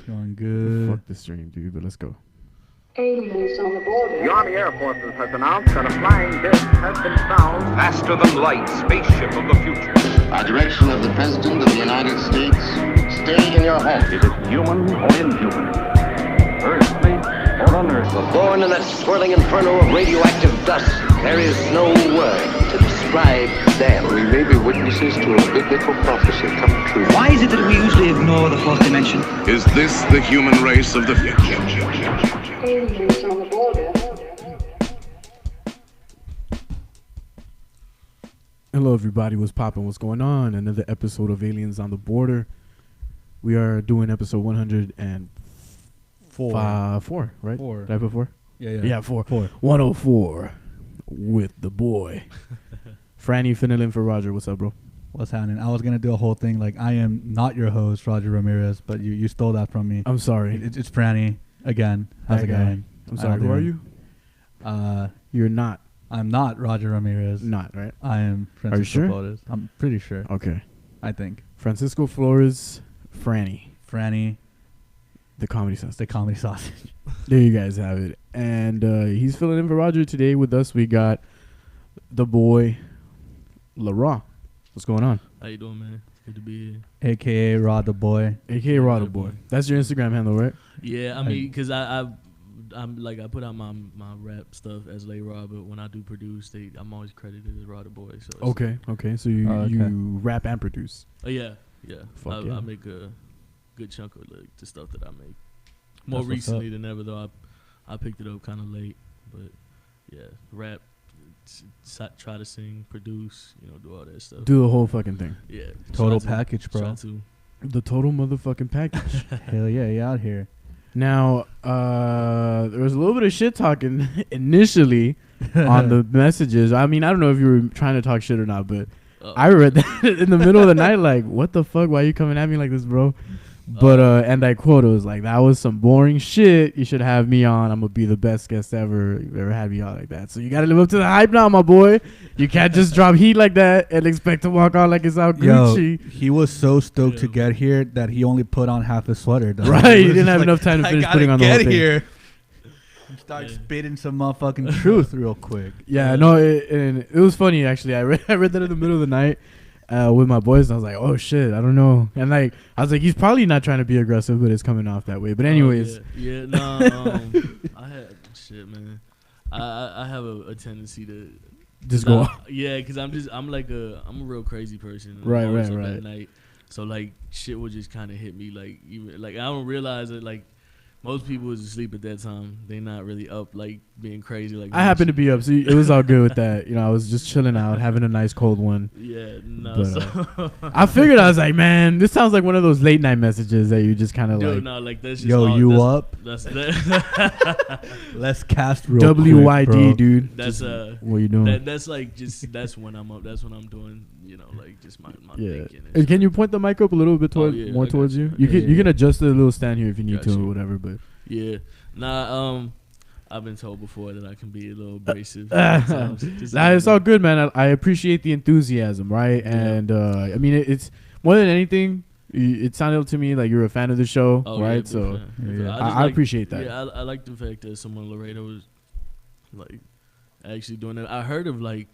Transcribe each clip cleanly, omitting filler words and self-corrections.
Going good. Fuck the stream, dude, but let's go. Aliens on the border. The Army Air Forces has announced that a flying disc has been found. Faster than light, spaceship of the future. By direction of the President of the United States, stay in your home. Is it human or inhuman? Earthly or unearthly? Born in that swirling inferno of radioactive dust, there is no word to describe them. We may be witnesses to a biblical prophecy come true. Why is it that we usually ignore the fourth dimension? Is this the human race of the future? Aliens on the border. Hello, everybody. What's poppin'? What's going on? Another episode of Aliens on the Border. We are doing episode 104. Four, right? Four. Did I put four? Yeah, four. Four. 104 with the boy. Franny filling in for Roger. What's up, bro? What's happening? I was going to do a whole thing like I am not your host, Roger Ramirez, but you stole that from me. I'm sorry. It's Franny again. How's it going? I'm sorry. Who are you? You're not. I'm not Roger Ramirez. Not, right? I am Francisco Are you sure? Flores. I'm pretty sure. Okay. I think. Francisco Flores, Franny, Franny, the comedy sausage. the comedy sausage. There you guys have it. And he's filling in for Roger today. With us, we got the boy, Lara. What's going on? How you doing, man? It's good to be here. A.K.A. rawdaboi. A.K.A. rawdaboi. That's your Instagram handle, right? Yeah, I mean, because I'm like, I put out my rap stuff as Lara, but when I do produce, I'm always credited as rawdaboi. So Okay. So you rap and produce. Oh yeah. Fuck yeah. I make a good chunk of like the stuff that I make. More That's what's recently than ever, though. I picked it up kind of late, but yeah, rap, try to sing, produce, do all that stuff. Do the whole fucking thing. Yeah. Total package, bro. Try to. The total motherfucking package. Hell yeah, you out here. Now, there was a little bit of shit talking initially on the messages. I mean, I don't know if you were trying to talk shit or not, but I read that in the middle of the night, like, what the fuck? Why are you coming at me like this, bro? But, and I quote, it was like, that was some boring shit. You should have me on. I'm going to be the best guest ever. You've ever had me on like that. So you got to live up to the hype now, my boy. You can't just drop heat like that and expect to walk on like it's out Gucci. Yo, he was so stoked to get here that he only put on half his sweater. Though. Right. He didn't have enough time to finish putting on the whole thing. Here. Start spitting some motherfucking truth real quick. Yeah, no, it was funny, actually. I read that in the middle of the night. With my boys, and I was like, "Oh shit, I don't know." And like, I was like, "He's probably not trying to be aggressive, but it's coming off that way." But anyways, I had shit, man. I have a tendency to just go off. Yeah, because I'm a real crazy person. Right. At night, so like shit would just kind of hit me like even like I don't realize that like. Most people was asleep at that time. They not really up, like, being crazy. Like I happened to be up, so it was all good with that. I was just chilling out, having a nice cold one. Yeah, no. But, I figured, I was like, man, this sounds like one of those late night messages that you just kind of like. No, like that's just yo, all, you that's, up? That's that. Let's cast real WYD, quick, dude. That's what you doing? That's like just that's when I'm up. That's when I'm doing. Like just my thinking. And can you point the mic up a little bit more towards you? You can adjust the little stand here if you need to or whatever, but. Yeah. Nah, I've been told before that I can be a little abrasive. It's all good, man. I appreciate the enthusiasm, right? Yeah. And I mean, it's more than anything. It sounded to me like you're a fan of the show, right? Yeah, so I appreciate that. Yeah, I like the fact that someone in Laredo was like actually doing it. I heard of like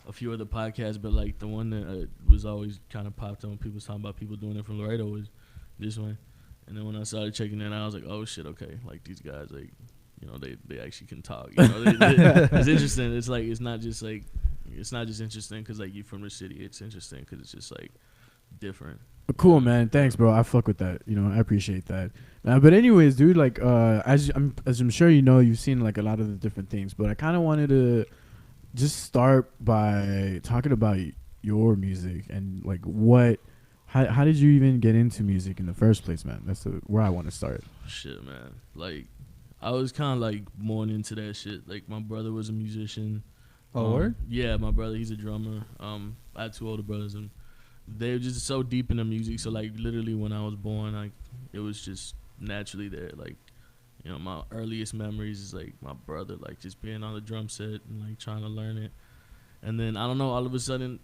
a few other podcasts, but like the one that was always kind of popped on. People was talking about people doing it from Laredo was this one. And then when I started checking it out, I was like, oh, shit, okay. Like, these guys, like, they actually can talk. It's interesting. It's like, it's not just interesting because, like, you from the city. It's interesting because it's just, like, different. Cool, man. Thanks, bro. I fuck with that. I appreciate that. But anyways, dude, like, as I'm sure you know, you've seen, like, a lot of the different things. But I kind of wanted to just start by talking about your music and, like, what... How did you even get into music in the first place, man? That's where I want to start. Shit, man. Like, I was kind of, like, born into that shit. Like, my brother was a musician. Oh, word? Yeah, my brother, he's a drummer. I had two older brothers, and they were just so deep in the music. So, like, literally when I was born, like, it was just naturally there. Like, my earliest memories is, like, my brother, like, just being on the drum set and, like, trying to learn it. And then, I don't know, all of a sudden,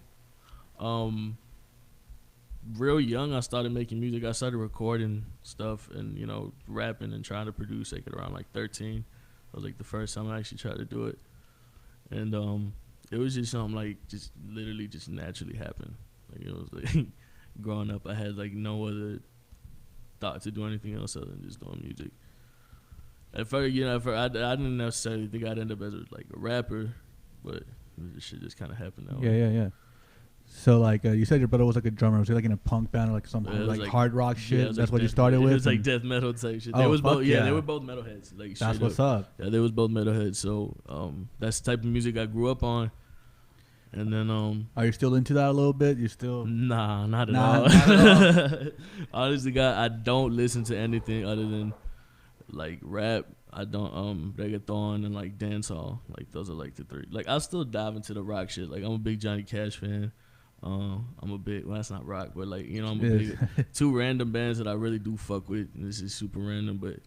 real young, I started making music. I started recording stuff and, you know, rapping and trying to produce like at around like 13. That was like the first time I actually tried to do it. And it was just something like just literally just naturally happened. Like it was like growing up, I had like no other thought to do anything else other than just doing music. At first, you know, I didn't necessarily think I'd end up as like a rapper, but this shit just kind of happened that way. Yeah. So like you said, your brother was like a drummer. Was he like in a punk band or like some like hard rock shit? Yeah, That's like what you started with. It was like death metal type shit. Oh, They was both. yeah. They were both metalheads. Like that's what's up. Yeah, they was both metalheads. So that's the type of music I grew up on. And then are you still into that a little bit? You still? Nah, not at Not all. at all. Honestly, God, I don't listen to anything other than like rap. I don't reggaeton and like dancehall. Like those are like the three. Like I still dive into the rock shit. Like I'm a big Johnny Cash fan. I'm a big, well, that's not rock, but like, you know, I'm a big, two random bands that I really do fuck with. And this is super random, but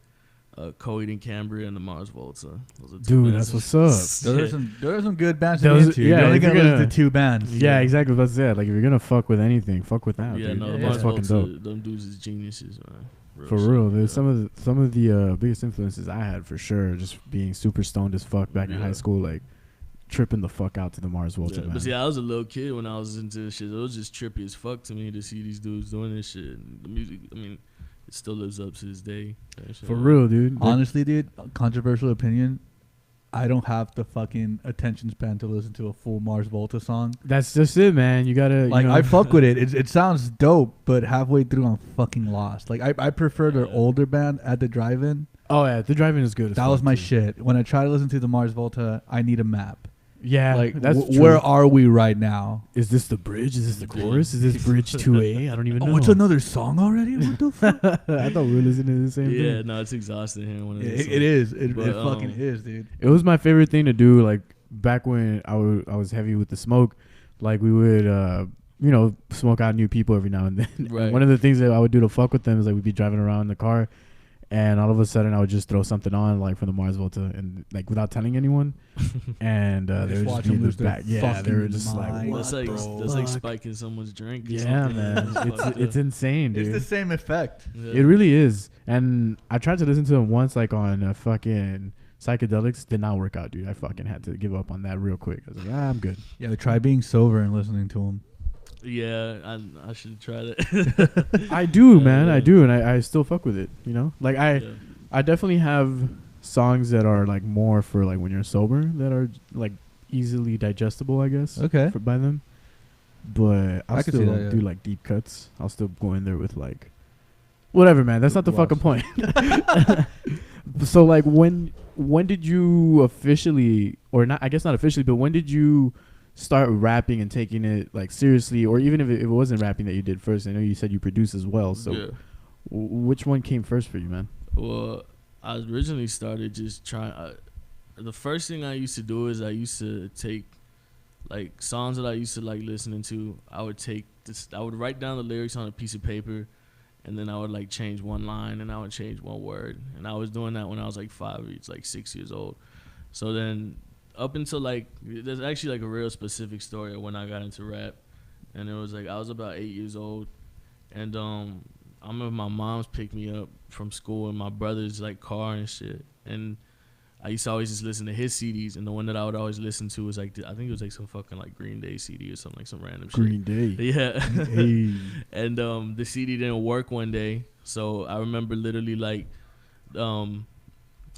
Coed and Cambria and the Mars Volta. Those are two Dude, bands. that's what's up. There are some good bands to Those- get into. yeah, You're only if you're gonna listen gonna- to two bands. Yeah, exactly. That's it. Like if you're gonna fuck with anything, fuck with that. Yeah, dude. no, the That's Mars fucking Volta, dope. them dudes is geniuses, man. For shit. real, there's Yeah. some of the biggest influences I had for sure. Just being super stoned as fuck back in high school, like tripping the fuck out to the Mars Volta, man. But see, I was a little kid when I was into this shit. It was just trippy as fuck to me to see these dudes doing this shit. And the music, I mean, it still lives up to this day. For real, dude. Honestly, dude, controversial opinion. I don't have the fucking attention span to listen to a full Mars Volta song. That's just it, man. You gotta Like, you know, I fuck with it. It sounds dope, but halfway through, I'm fucking lost. Like, I prefer their older band at the drive-in. Oh yeah, the driving is good. As That fuck, was my too. shit. When I try to listen to the Mars Volta, I need a map. Yeah, Like, that's true. where are we right now? Is this the bridge? Is this the chorus? Is this bridge 2A? I don't even know. Oh, it's another song already? What the fuck? I thought we were listening to the same Yeah, thing. no, it's exhausting hearing one of Yeah, those it is. It But, fucking is, dude. It was my favorite thing to do. Like back when I was heavy with the smoke, like we would you know, smoke out new people every now and then. And Right. one of the things that I would do to fuck with them is like we'd be driving around in the car, and all of a sudden I would just throw something on like from the Mars Volta and like without telling anyone, and they would watch just be them in the lose their back. Yeah, they were fucking just like, mind. what, That's like bro? that's like Fuck. spiking someone's drink. Or Yeah, something. man, it's insane, dude. It's the same effect. Yeah. It really is. And I tried to listen to them once, like on fucking psychedelics. Did not work out, dude. I fucking had to give up on that real quick. I was like, I'm good. Yeah, try being sober and listening to them. Yeah, I should try that. I do, Yeah, man. yeah. I do, and I still fuck with it. You know, like Yeah. I definitely have songs that are like more for like when you're sober that are like easily digestible, I guess. Okay. By them. But I'll I could see still that, yeah. do like deep cuts. I'll still go in there with like whatever, man. That's not the Lost. fucking point. So like when did you officially, or not, I guess not officially, but when did you start rapping and taking it like seriously, or even if it wasn't rapping that you did first? I know you said you produce as well, so Yeah. which one came first for you, man? Well, I originally started just trying. The first thing I used to do is I used to take like songs that I used to like listening to. I would take this. I would write down the lyrics on a piece of paper, and then I would like change one line and I would change one word. And I was doing that when I was like 5 or like 6 years old. So then up until like, there's actually like a real specific story of when I got into rap. And it was like, I was about 8 years old. And I remember my mom's picked me up from school in my brother's like car and shit. And I used to always just listen to his CDs, and the one that I would always listen to was like, I think it was like some fucking like Green Day CD or something, like some random Green Day. shit. Yeah. Hey. And the CD didn't work one day, so I remember literally like,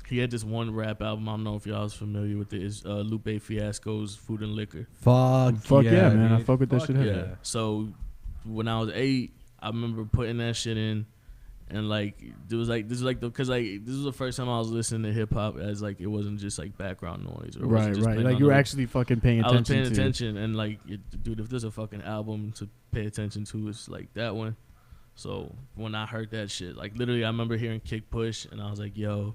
he had this one rap album. I don't know if y'all was familiar with it. It's Lupe Fiasco's Food and Liquor. Fuck Yeah, man. I dude. fuck with that shit. yeah. heavy. Yeah. So when I was 8, I remember putting that shit in, and like this was like because like this was the first time I was listening to hip hop as like it wasn't just like background noise. Or it wasn't Right, just right. playing Like on you were the- actually fucking paying I attention. was paying to. attention, and like, dude, if there's a fucking album to pay attention to, it's like that one. So when I heard that shit, like literally, I remember hearing Kick Push, and I was like, yo,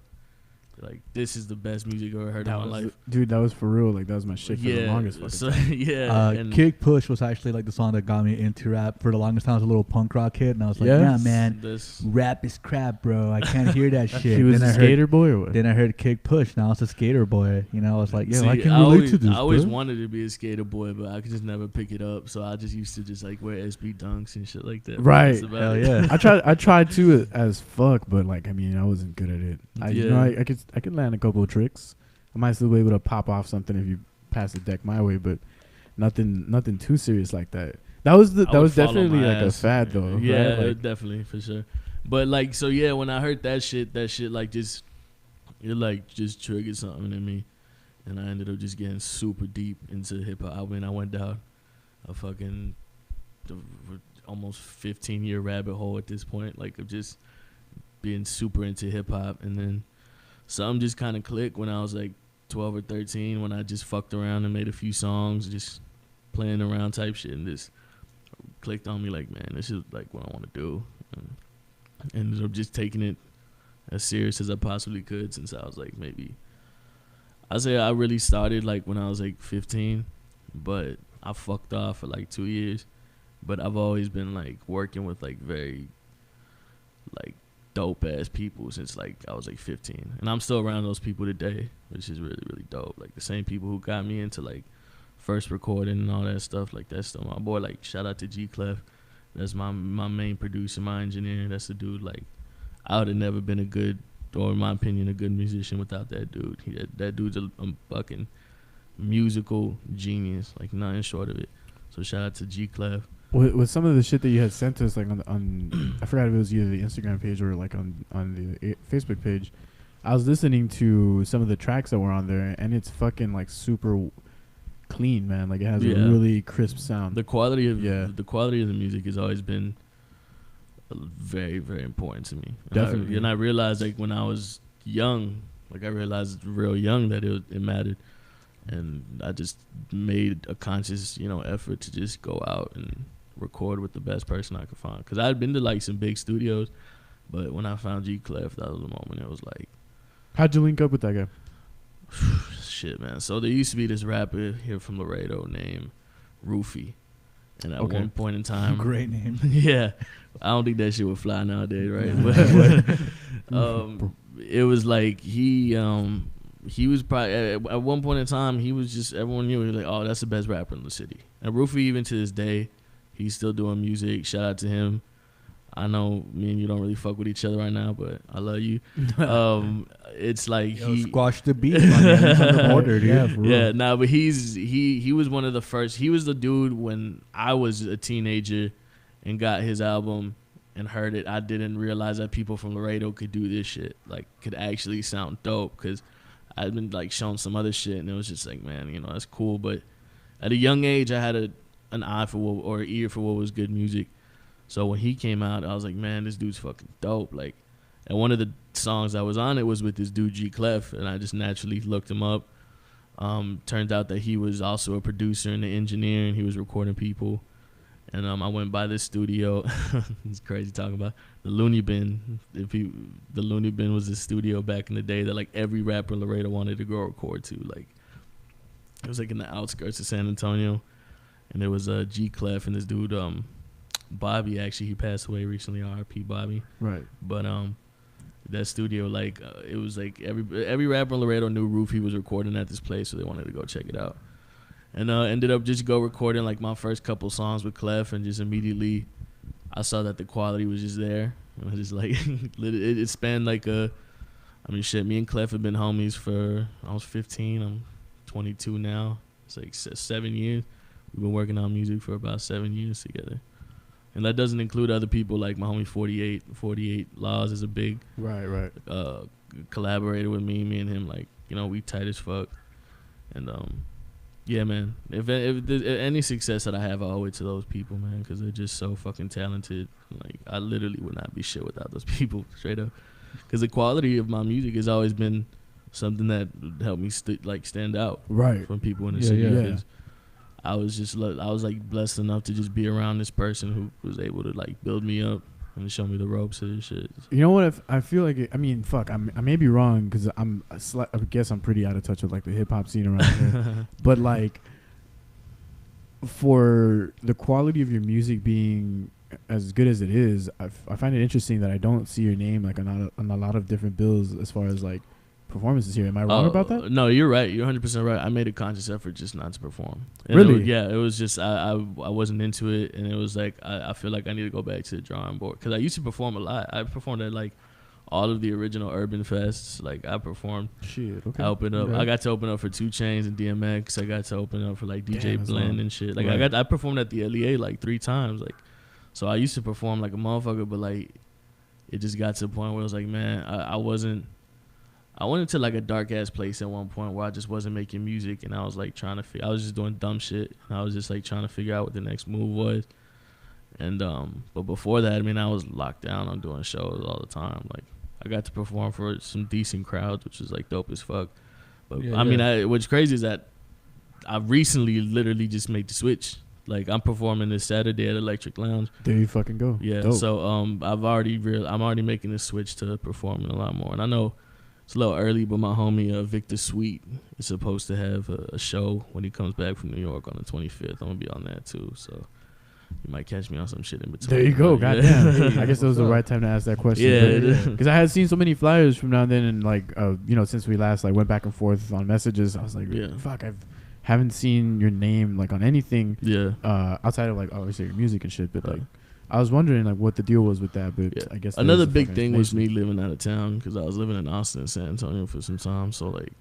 Like this is the best music I've ever heard in my life. Dude, that was for real. Like that was my shit for the longest fucking time. And Kick Push was actually like the song that got me into rap. For the longest time, I was a little punk rock kid, and I was like, "Nah, man, rap is crap, bro. I can't hear that shit." He was a skater boy, or what? Then I heard Kick Push. Now it's a skater boy. You know, I was like, "Yo, See, I can relate to this." I always bro. wanted to be a skater boy, but I could just never pick it up. So I just used to just like wear SB dunks and shit like that. Right. That's about Hell it. yeah. I tried to as fuck, but like I mean I wasn't good at it. I could land a couple of tricks. I might still be able to pop off something if you pass the deck my way, but nothing too serious like that. That was definitely like a fad though. Yeah, right? Like, definitely for sure. But like so yeah, when I heard that shit like just triggered something in me, and I ended up just getting super deep into hip hop. I mean, I went down a fucking almost 15-year rabbit hole at this point, like of just being super into hip hop, and then something just kind of clicked when I was like 12 or 13 when I just fucked around and made a few songs, just playing around type shit, and just clicked on me like, man, this is like what I want to do, and ended up just taking it as serious as I possibly could since I was like maybe, I say I really started like when I was like 15, but I fucked off for like 2 years, but I've always been like working with like very like dope ass people since like I was like 15, and I'm still around those people today, which is really really dope. Like the same people who got me into like first recording and all that stuff, like that's still my boy. Like shout out to G Clef, that's my main producer, my engineer. That's the dude. Like I would have never been a good, or in my opinion, a good musician without that dude. That dude's a fucking musical genius, like nothing short of it. So shout out to G Clef. With some of the shit that you had sent us, like on I forgot if it was either the Instagram page or like on the Facebook page, I was listening to some of the tracks that were on there, and it's fucking like super clean, man. Like it has a really crisp sound. The quality of the music has always been very very important to me. Definitely. And I realized like when I was young, like I realized real young that it mattered. And I just made a conscious, effort to just go out and record with the best person I could find. Because I had been to like some big studios, but when I found G Clef, that was the moment it was like, how'd you link up with that guy? Shit, man. So there used to be this rapper here from Laredo named Roofy. And at one point in time, great name. Yeah. I don't think that shit would fly nowadays, right? But it was like he was probably at one point in time, he was just, everyone knew, he was like, oh, that's the best rapper in the city. And Roofy, even to this day, he's still doing music. Shout out to him. I know me and you don't really fuck with each other right now, but I love you. It's like he squashed the beat on the border, dude. Yeah, for real. Yeah, but he was one of the first. He was the dude when I was a teenager and got his album and heard it. I didn't realize that people from Laredo could do this shit, like could actually sound dope, because I'd been like shown some other shit, and it was just like, man, that's cool. But at a young age, I had an eye for or an ear for what was good music. So when he came out, I was like, man, this dude's fucking dope. Like, and one of the songs I was on it was with this dude G Clef, and I just naturally looked him up. Turned out that he was also a producer and an engineer, and he was recording people. And I went by this studio. It's crazy talking about the Looney Bin. The Looney Bin was this studio back in the day that like every rapper in Laredo wanted to go record to. Like it was like in the outskirts of San Antonio, and there was G Clef and this dude Bobby. Actually, he passed away recently. R.I.P. Bobby. Right. But that studio, like it was like every rapper in Laredo knew Roofy was recording at this place, so they wanted to go check it out. And ended up just go recording like my first couple songs with Clef, and just immediately I saw that the quality was just there. And I just like it spanned like me and Clef have been homies for, I was 15, I'm 22 now. It's like 7 years. We've been working on music for about 7 years together. And that doesn't include other people like my homie 48 Laws is a big right collaborator with me. Me and him, like, we tight as fuck. And yeah, man. If any success that I have, I owe it to those people, man, because they're just so fucking talented. Like, I literally would not be shit without those people, straight up. Because the quality of my music has always been something that helped me stand out, right, from people in the city. Yeah. I was like blessed enough to just be around this person who was able to like build me up and show me the ropes of this shit. You know what? If I feel like I mean, fuck. I may be wrong because I guess I'm pretty out of touch with like the hip hop scene around here. But like, for the quality of your music being as good as it is, I find it interesting that I don't see your name like on a lot of different bills as far as like performances here. Am I wrong about that? No, you're right. You're 100% right. I made a conscious effort just not to perform. And really? It was just I wasn't into it, and it was like I feel like I need to go back to the drawing board because I used to perform a lot. I performed at like all of the original urban fests. Like I performed. Shit. Okay. I opened up. Okay. I got to open up for 2 Chainz and DMX. I got to open up for like DJ Damn, Blend and shit. Like I performed at the LEA like 3 times. Like so I used to perform like a motherfucker, but like it just got to the point where it was like, man, I went into like a dark ass place at one point where I just wasn't making music, and I was like trying to I was just doing dumb shit, and I was just like trying to figure out what the next move was. And but before that, I mean, I was locked down on doing shows all the time. Like I got to perform for some decent crowds, which was like dope as fuck. But I mean, what's crazy is that I recently literally just made the switch. Like I'm performing this Saturday at Electric Lounge. There you fucking go. Yeah. Dope. So I'm already making the switch to performing a lot more, and I know it's a little early, but my homie Victor Sweet is supposed to have a show when he comes back from New York on the 25th. I'm gonna be on that too, so you might catch me on some shit in between. There you go. Goddamn. I guess it was the right time to ask that question. Yeah, because I had seen so many flyers from now and then, and like since we last like went back and forth on messages, I was like, fuck, haven't seen your name like on anything. Yeah. Outside of like obviously your music and shit, but like. I was wondering like what the deal was with that, but I guess another big thing was me living out of town because I was living in Austin and San Antonio for some time, so like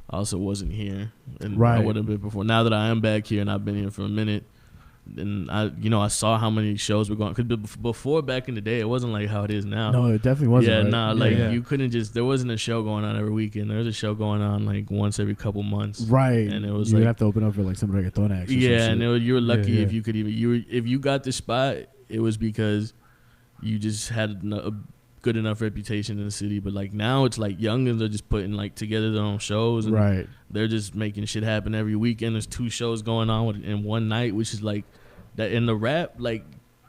I also wasn't here, and I would have been before. Now that I am back here and I've been here for a minute, and I saw how many shows were going. Because before, back in the day, it wasn't like how it is now. No, it definitely wasn't. You couldn't just. There wasn't a show going on every weekend. There was a show going on like once every couple months. Right, and it was you would have to open up for like some reggaeton acts. And you were lucky if you could even. If you got the spot, it was because you just had a good enough reputation in the city. But like now, it's like youngins are just putting like together their own shows, and they're just making shit happen every weekend. There's 2 shows going on in one night, which is like that in the rap, like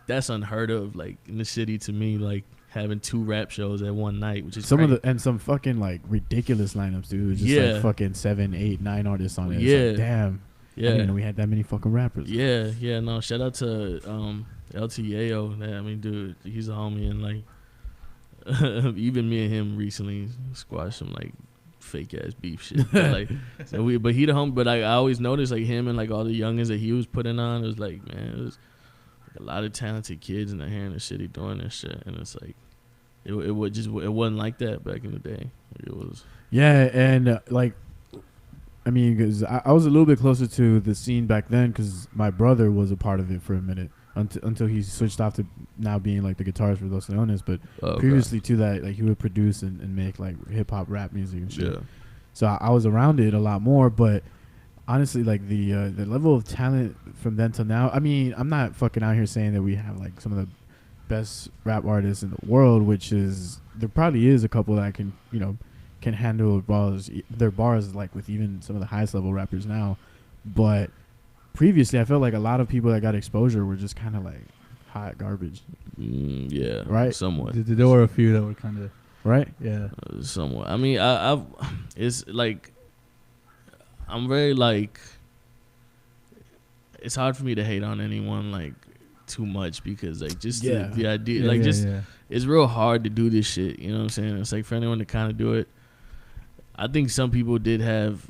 that's unheard of. Like in the city, to me, like having 2 rap shows at one night, which is some fucking like ridiculous lineups, dude. Just like fucking 7, 8, 9 artists on it. It's like, damn. Yeah, I didn't know we had that many fucking rappers. Yeah. No, shout out to LTAO. I mean, dude, he's a homie, and like even me and him recently squashed some like fake ass beef shit. But, like, but he the homie. But I always noticed like him and like all the youngins that he was putting on. It was like, man, it was like a lot of talented kids in the hair in the city doing this shit, and it's like it wasn't like that back in the day. It was and like. I mean, because I was a little bit closer to the scene back then because my brother was a part of it for a minute until he switched off to now being like the guitarist for Los Leones. But previously to that, like he would produce and make like hip hop rap music and shit. Yeah. So I was around it a lot more. But honestly, like the level of talent from then till now. I mean, I'm not fucking out here saying that we have like some of the best rap artists in the world, which is there probably is a couple that can handle their bars like with even some of the highest level rappers now. But previously I felt like a lot of people that got exposure were just kind of like hot garbage. Right? Somewhat. There were a few that were kind of right. Yeah. Somewhat. I mean, I it's like I'm very like it's hard for me to hate on anyone like too much because like just the idea it's real hard to do this shit, you know what I'm saying? It's like for anyone to kind of do it. I think some people did have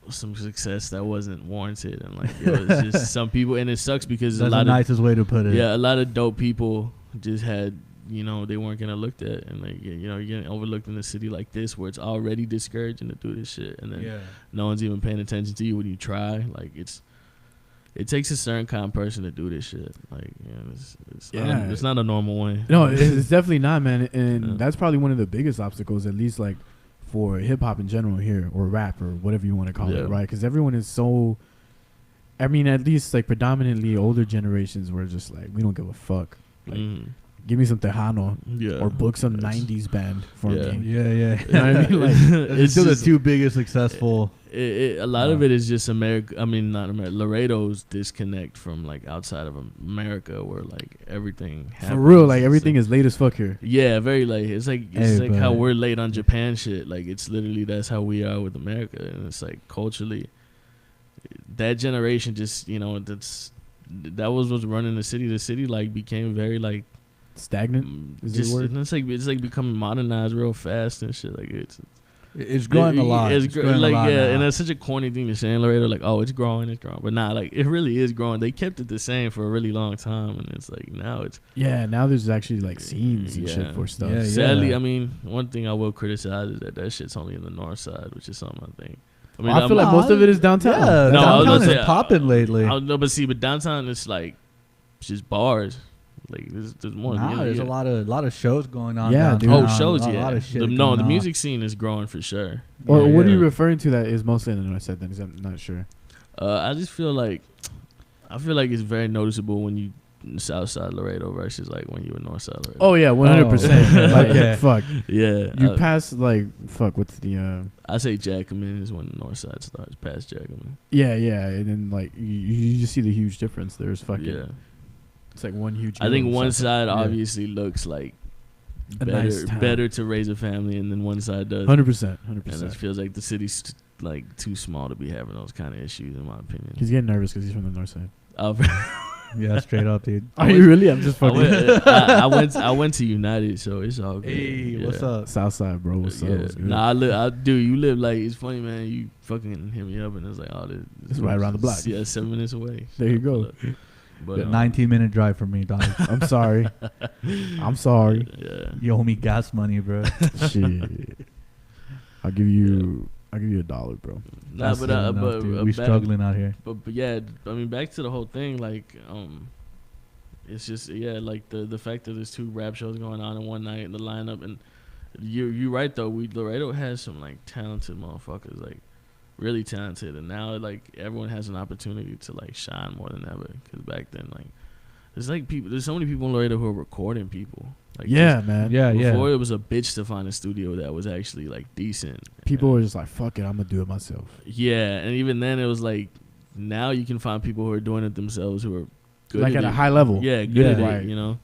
some success that wasn't warranted, and like it's just some people, and it sucks because that's the nicest way to put it. Yeah, a lot of dope people just had, they weren't getting looked at, and like you're getting overlooked in a city like this where it's already discouraging to do this shit, and then no one's even paying attention to you when you try. Like it takes a certain kind of person to do this shit. Like it's not a normal way. No, it's definitely not, man, and that's probably one of the biggest obstacles, at least like. For hip hop in general here, or rap, or whatever you want to call it, right? Because everyone is so. I mean, at least like predominantly older generations were just like, we don't give a fuck. Like, give me some Tejano, or book some '90s band for me. Yeah. You know what I mean? Like, it's still the two biggest successful. A lot of it is just America. I mean, not America. Laredo's disconnect from like outside of America, where like everything happens. For real, like everything is late as fuck here. Yeah, very late. It's like how we're late on Japan shit. Like it's literally that's how we are with America, and it's like culturally, that generation just that was what's running the city. The city like became very like stagnant. It's like becoming modernized real fast and shit. Like it's growing a lot. It's growing like, a lot now. And that's such a corny thing to say in Laredo. Like, oh, it's growing, but nah, like it really is growing. They kept it the same for a really long time, and it's like now it's now there's actually like scenes and shit for stuff. Yeah, sadly, I mean, one thing I will criticize is that shit's only in the north side, which is something I think. I mean, I feel like most of it is downtown. Yeah, downtown is popping lately. But downtown it's like it's just bars. Like there's more. There's a lot of shows going on. Yeah, downtown. dude. Shows. A lot of shit. The music scene is growing for sure. Or what are you referring to that is mostly in the north side? Then, 'cause I'm not sure. I just feel like it's very noticeable when you in the south side Laredo versus like when you in north side Laredo. Oh yeah, 100%. Like fuck. Yeah. You pass like fuck. What's the? I say Jackman is when the north side starts past Jackman. Yeah, and then like you just see the huge difference. There's fucking. Yeah. It's like one huge. I think one side obviously looks like better to raise a family, and then one side does. 100%. And it feels like the city's like too small to be having those kind of issues, in my opinion. He's getting nervous because he's from the north side. Yeah, straight up, dude. Are you really? I'm just fucking. I went to United, so it's all good. Hey, what's up? South side, bro. What's up? What's good? Nah, you live like it's funny, man. You fucking hit me up, and it's like, oh, this right around the block. Yeah, 7 minutes away. There you go. But 19-minute drive for me, dog. I'm sorry. I'm sorry. Yeah. You owe me gas money, bro. Shit. I'll give you $1, bro. Nah, but we struggling out here. But yeah, I mean, back to the whole thing, like, it's just like the fact that there's 2 rap shows going on in one night in the lineup, and you're right though. Laredo has some like talented motherfuckers, like really talented, and now like everyone has an opportunity to like shine more than ever. Because back then, like, there's so many people in Laredo who are recording people. Like, man. Before it was a bitch to find a studio that was actually like decent. People were just like, fuck it, I'm gonna do it myself. Yeah, and even then it was like, now you can find people who are doing it themselves who are good like at a high level. Yeah, good at it, you know.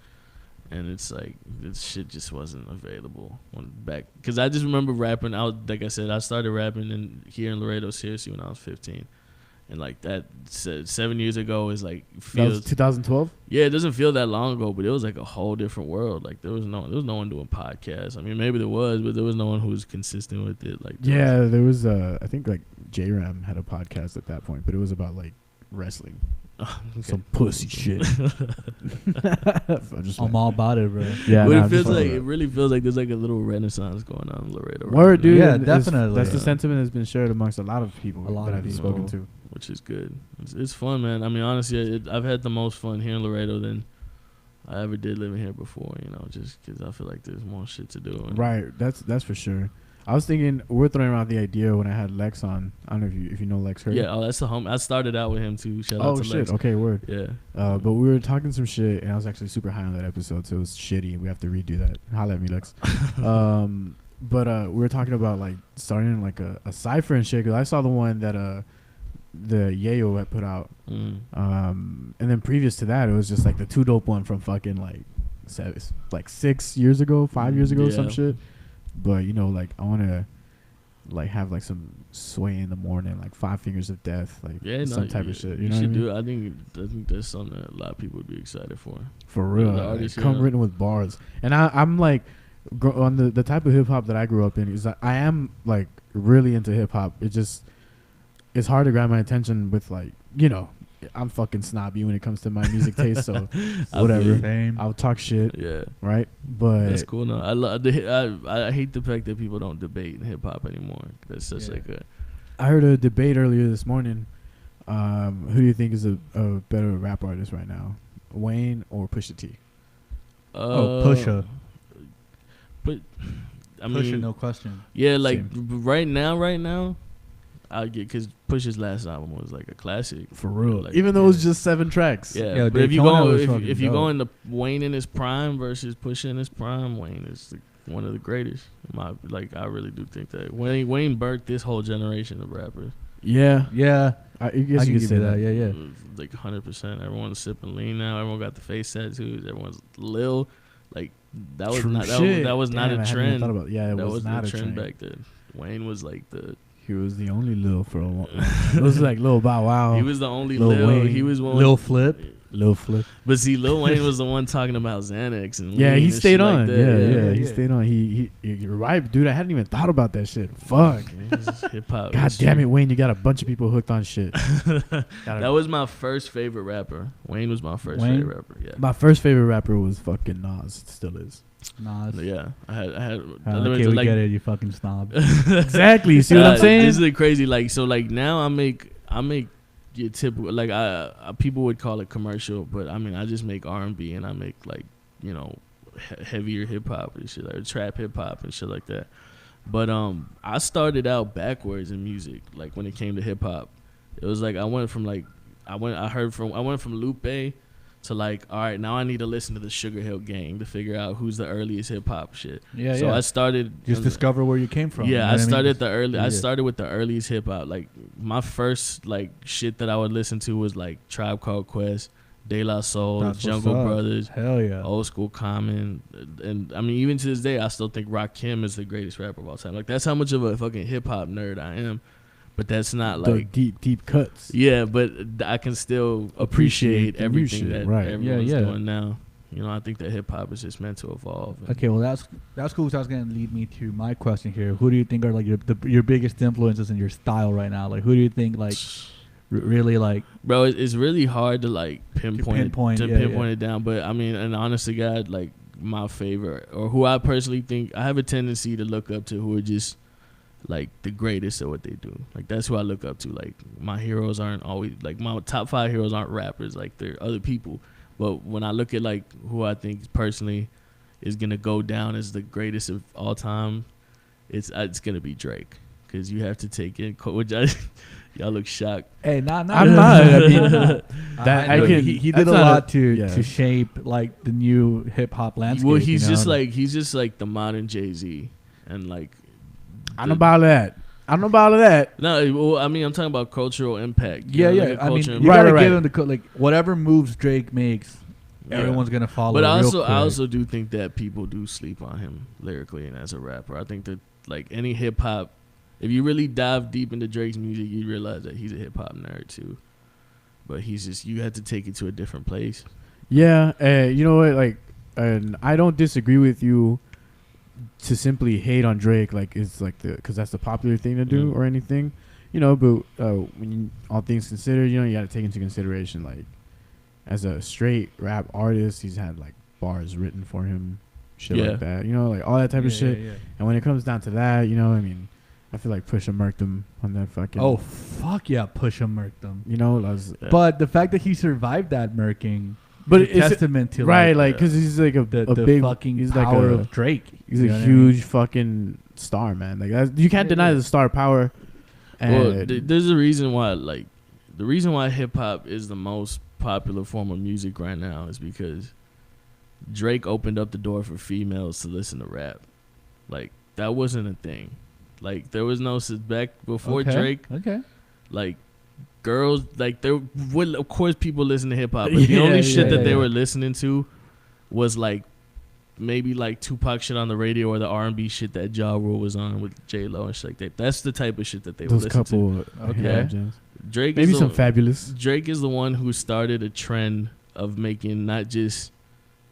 And it's like this shit just wasn't available back, because I just remember rapping. Like I said, I started rapping here in Laredo seriously when I was 15. And like that 7 years ago is like feels. That was 2012. Yeah, it doesn't feel that long ago, but it was like a whole different world. Like there was no one doing podcasts. I mean, maybe there was, but there was no one who was consistent with it. Like there was. I think like J-Ram had a podcast at that point, but it was about like wrestling. Okay. Some pussy shit. I'm all about it, bro. Yeah, but it really feels like there's like a little renaissance going on in Laredo. Word, dude. Yeah, definitely. That's the sentiment that's been shared amongst a lot of people that I've spoken to. Which is good. It's fun, man. I mean, honestly, I've had the most fun here in Laredo than I ever did living here before. You know, just because I feel like there's more shit to do. Right. That's for sure. I was thinking we're throwing around the idea when I had Lex on. I don't know if you know Lex Hurd. Yeah, that's the home. I started out with him too. Shout out to shit. Lex. Okay, word. Yeah. But we were talking some shit, and I was actually super high on that episode, so it was shitty. We have to redo that. Holla at me, Lex. But we were talking about like starting like a cipher and shit. Cause I saw the one that the Yayo had put out, and then previous to that, it was just like the 2 Dope one from fucking like 6 years ago, 5 years ago, some shit. But you know, like I want to like have like some Sway in the Morning, like 5 Fingers of Death, like some type of shit. You know what I mean? I think that's something that a lot of people would be excited for. For real, like, come written with bars. And I'm like on the type of hip hop that I grew up in is that I am like really into hip hop. It's hard to grab my attention with like, you know, I'm fucking snobby when it comes to my music taste, so whatever. I'll talk shit. Yeah. Right? But that's cool. No, I hate the fact that people don't debate in hip hop anymore. That's such like a. I heard a debate earlier this morning. Who do you think is a better rap artist right now, Wayne or Pusha T? Pusha. But I mean, Pusha, no question. Yeah, like right now. I get because Push's last album was like a classic for real. Like, even though it was just 7 tracks. Yeah, but if you go into Wayne in his prime versus Push in his prime, Wayne is one of the greatest. I really do think that Wayne burnt this whole generation of rappers. Yeah. I guess you could say that. Yeah. Like 100%. Everyone's sipping lean now. Everyone got the face tattoos. Everyone's Lil. Like that was not a trend. That was not a trend back then. Wayne was like he was the only Lil for a while. It was like Lil Bow Wow. He was the only Lil. He was one. Lil Flip. But see, Lil Wayne was the one talking about Xanax and he stayed on. Like he stayed on. You're right, dude. I hadn't even thought about that shit. Fuck. Hip hop. God damn it, Wayne. You got a bunch of people hooked on shit. That was my first favorite rapper. Wayne was my first favorite rapper. Yeah. My first favorite rapper was fucking Nas. It still is. Nas. Yeah, I had. Okay, we get it. You fucking snob. Exactly. You see what I'm saying? This is crazy. Like so. Like now, I make your typical. Like people would call it commercial, but I mean, I just make R&B and I make like heavier hip hop and shit, like trap hip hop and shit like that. But I started out backwards in music. Like when it came to hip hop, it was like I went from Lupe to like, all right, now I need to listen to the Sugar Hill Gang to figure out who's the earliest hip hop shit. So I started discover where you came from. Yeah, I started I started with the earliest hip hop. Like my first like shit that I would listen to was like Tribe Called Quest, De La Soul, Jungle Brothers, hell yeah, Old School Common, and I mean even to this day I still think Rakim is the greatest rapper of all time. Like that's how much of a fucking hip hop nerd I am. But that's not like deep cuts. Yeah, but I can still appreciate everything that everyone's doing now. I think that hip hop is just meant to evolve. Okay, well that's cool. So that's gonna lead me to my question here. Who do you think are like your biggest influences in your style right now? Like who do you think like really like? Bro, it's really hard to like pinpoint it down. But I mean, and honest to God, like my favorite or who I personally think I have a tendency to look up to who are just like the greatest at what they do. Like that's who I look up to. Like my heroes aren't always like my top 5 heroes aren't rappers. Like they're other people. But when I look at like who I think personally is gonna go down as the greatest of all time, it's gonna be Drake. Because you have to take in which y'all look shocked. Hey, I'm not. I mean, he did a lot to shape like the new hip hop landscape. Well, he's just like the modern Jay-Z and like. I know about that. No, well, I mean, I'm talking about cultural impact. Yeah. I mean, you gotta give him the like whatever moves Drake makes, everyone's gonna follow. But I also do think that people do sleep on him lyrically and as a rapper. I think that like any hip hop, if you really dive deep into Drake's music, you realize that he's a hip hop nerd too. But he's just you have to take it to a different place. Yeah, you know what? Like, and I don't disagree with you. To simply hate on Drake, like it's like because that's the popular thing to do or anything, but when all things considered, you got to take into consideration like as a straight rap artist, he's had like bars written for him, shit like that, like all that type of shit. And when it comes down to that, I mean, I feel like Pusha murked him on that fucking. Oh fuck yeah, Pusha murked him. Yeah. But the fact that he survived that murking. But it's a testament to because he's like a big fucking he's power like of Drake. He's a huge fucking star, man. Like you can't deny the star power. Well, there's a reason why. Like the reason why hip hop is the most popular form of music right now is because Drake opened up the door for females to listen to rap. Like that wasn't a thing. Like there was no back before Drake. Okay. Like. Girls like there would of course people listen to hip hop, but the only shit that they were listening to was like maybe like Tupac shit on the radio or the R&B shit that Ja Rule was on with J-Lo and shit like that. That's the type of shit that they would listen to. Okay. Drake maybe some Fabulous. Drake is the one who started a trend of making not just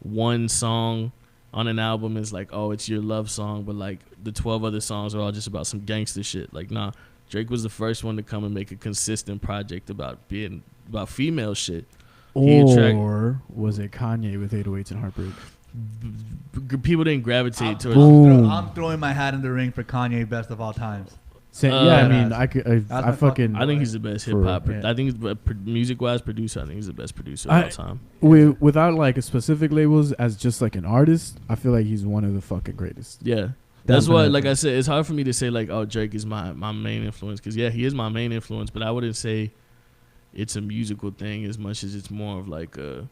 one song on an album is like, oh, it's your love song, but like the 12 other songs are all just about some gangster shit. Like, nah. Drake was the first one to come and make a consistent project about female shit. Or was it Kanye with 808s and Heartbreak? People didn't gravitate towards. I'm throwing my hat in the ring for Kanye, best of all times. I mean, I think he's the best hip hop. I think music wise producer. I think he's the best producer of all time. Without like specific labels, as just like an artist, I feel like he's one of the fucking greatest. Yeah. That's why, Definitely. like I said, it's hard for me to say like, oh, Drake is my main influence, because yeah, he is my main influence, but I wouldn't say it's a musical thing as much as it's more of like a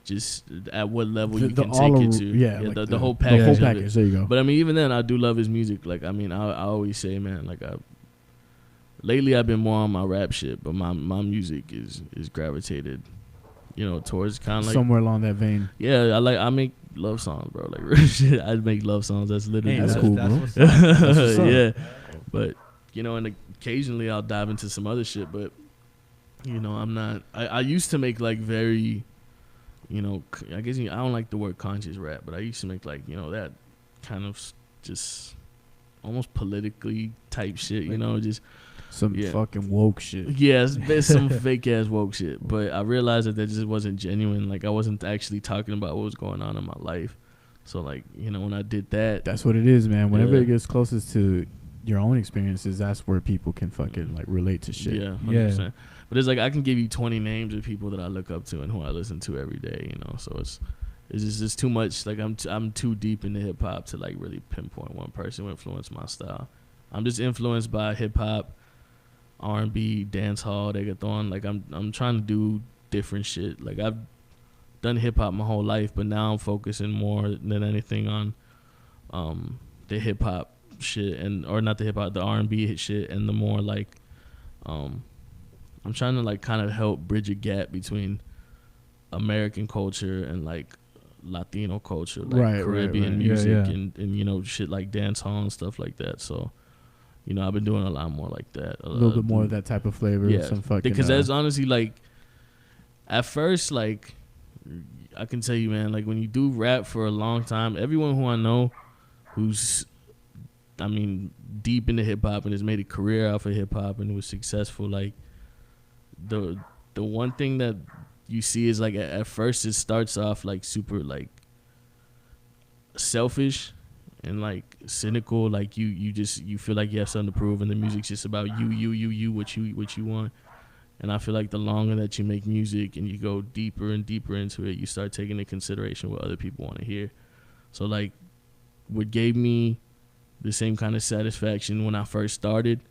just at what level you can take it to. Like the whole package. The whole of package. it. There you go. But I mean, even then, I do love his music. Like I mean, I always say, man, like lately I've been more on my rap shit, but my music is gravitated, towards kind of like somewhere along that vein. Yeah, I make love songs, bro. Like real shit. I make love songs. That's literally That's that. cool, bro. What's up. That's what's up. Yeah, but and occasionally I'll dive into some other shit, but I'm not. I used to make like very, I guess I don't like the word conscious rap, but I used to make like that kind of just almost politically type shit, just some fucking woke shit. Yeah, it's some fake ass woke shit. But I realized that just wasn't genuine. Like I wasn't actually talking about what was going on in my life. So like when I did that, that's what it is, man. Whenever it gets closest to your own experiences, that's where people can fucking like relate to shit. Yeah, 100%. But it's like I can give you 20 names of people that I look up to and who I listen to every day. So it's just too much. Like I'm too deep into hip hop to like really pinpoint one person who influenced my style. I'm just influenced by hip hop, R&B, dance hall, reggaeton. Like I'm trying to do different shit. Like I've done hip hop my whole life, but now I'm focusing more than anything on the hip hop shit or not the hip hop, the R&B shit, and the more like I'm trying to like kind of help bridge a gap between American culture and like Latino culture, like Caribbean music and shit like dance hall and stuff like that. So I've been doing a lot more like that. A little bit more of that type of flavor. Yeah, some fucking, because that's honestly like, at first, like, I can tell you, man, like when you do rap for a long time, everyone who I know who's, deep into hip hop and has made a career off of hip hop and was successful, like the one thing that you see is like at first it starts off like super like selfish and like cynical, like you feel like you have something to prove, and the music's just about you what you want. And I feel like the longer that you make music and you go deeper and deeper into it, you start taking into consideration what other people want to hear. So like what gave me the same kind of satisfaction when I first started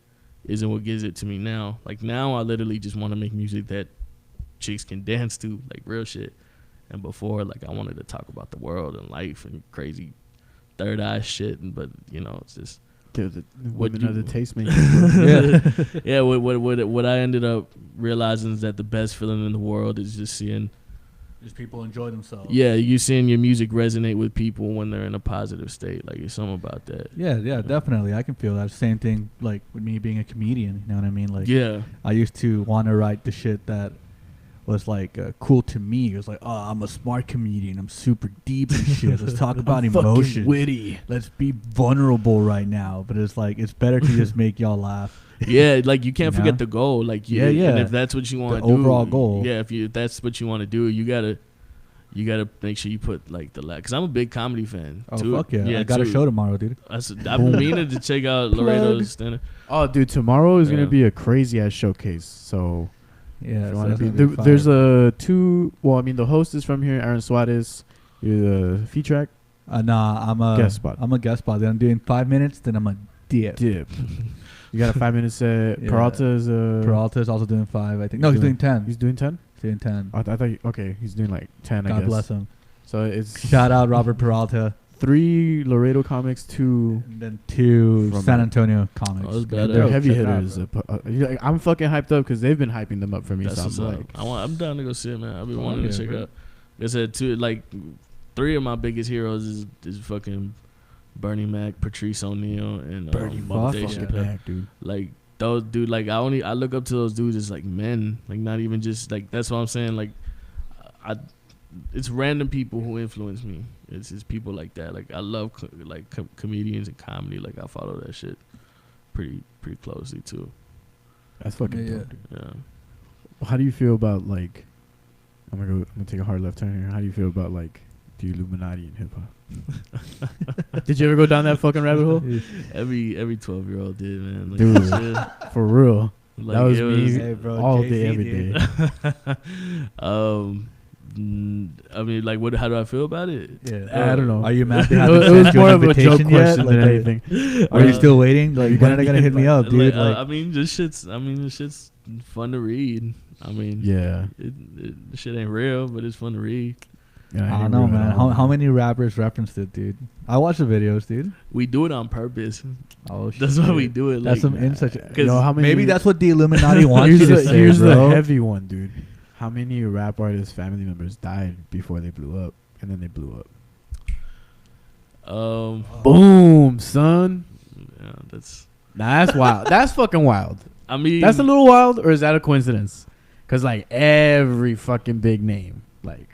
isn't what gives it to me now. Like now I literally just want to make music that chicks can dance to, like real shit. And before, like I wanted to talk about the world and life and crazy third eye shit, but it's just women are the tastemakers. Yeah. What I ended up realizing is that the best feeling in the world is just seeing people enjoy themselves. Yeah, you seeing your music resonate with people when they're in a positive state. Like it's something about that. Yeah, definitely. I can feel that. Same thing like with me being a comedian. You know what I mean? Like I used to want to write the shit that was like cool to me. It was like, oh, I'm a smart comedian. I'm super deep and shit. Let's talk about emotion. Witty. Let's be vulnerable right now. But it's like it's better to just make y'all laugh. Yeah, like you can't forget the goal. Like and if that's what you want to do, overall goal. Yeah, if that's what you want to do, you gotta make sure you put like the because I'm a big comedy fan. Oh too. Fuck yeah! I got a show tomorrow, dude. I've been meaning to check out Laredo's stand-up. Oh, dude, tomorrow is gonna be a crazy ass showcase. So yeah, there's the host is from here, Aaron Suarez. You're the feed track. Nah, I'm a guest spot. I'm a guest spot. Then I'm doing 5 minutes. Then I'm a dip. You got a 5 minute set. Yeah. Peralta is also doing 5. I think. No, he's doing 10. He's doing 10. Doing 10. I thought he's doing like 10. God I guess. bless him. So it's shout out Robert Peralta. 3 Laredo comics, 2 and then 2 San Antonio comics. Oh, they're heavy hitters. I'm fucking hyped up because they've been hyping them up for me. That's so I'm like, I'm down to go see it, man. I've been wanting to check out. Like I said, 3 of my biggest heroes is fucking Bernie Mac, Patrice O'Neal, and Bernie Mac, dude. Like those dude, like I look up to those dudes as like men, like not even just like that's what I'm saying. Like it's random people who influence me. It's just people like that. Like I love comedians and comedy. Like I follow that shit pretty closely too. That's fucking dope, dude. Yeah. Well, how do you feel about like? I'm gonna take a hard left turn here. How do you feel about like the Illuminati in hip hop? Did you ever go down that fucking rabbit hole? Every 12-year-old did, man. Like, dude, for real. Like, that was me all day, every day. I mean, like, what? How do I feel about it? Yeah, I don't know. Are you mad? it was more of a joke question than like, anything. Are you still waiting? Like, when are they gonna hit me up, dude? Like, I mean, this shit's fun to read. I mean, yeah, the shit ain't real, but it's fun to read. Yeah, I don't know, man. How many rappers referenced it, dude? I watch the videos, dude. We do it on purpose. Oh, shit. That's why we do it. That's like, some insight. Because maybe that's what the Illuminati wants you to say, Here's bro. the heavy one, dude. How many rap artists' family members died before they blew up, and then they blew up? Boom, son. Yeah, that's wild. That's fucking wild. I mean, that's a little wild, or is that a coincidence? Because like every fucking big name, like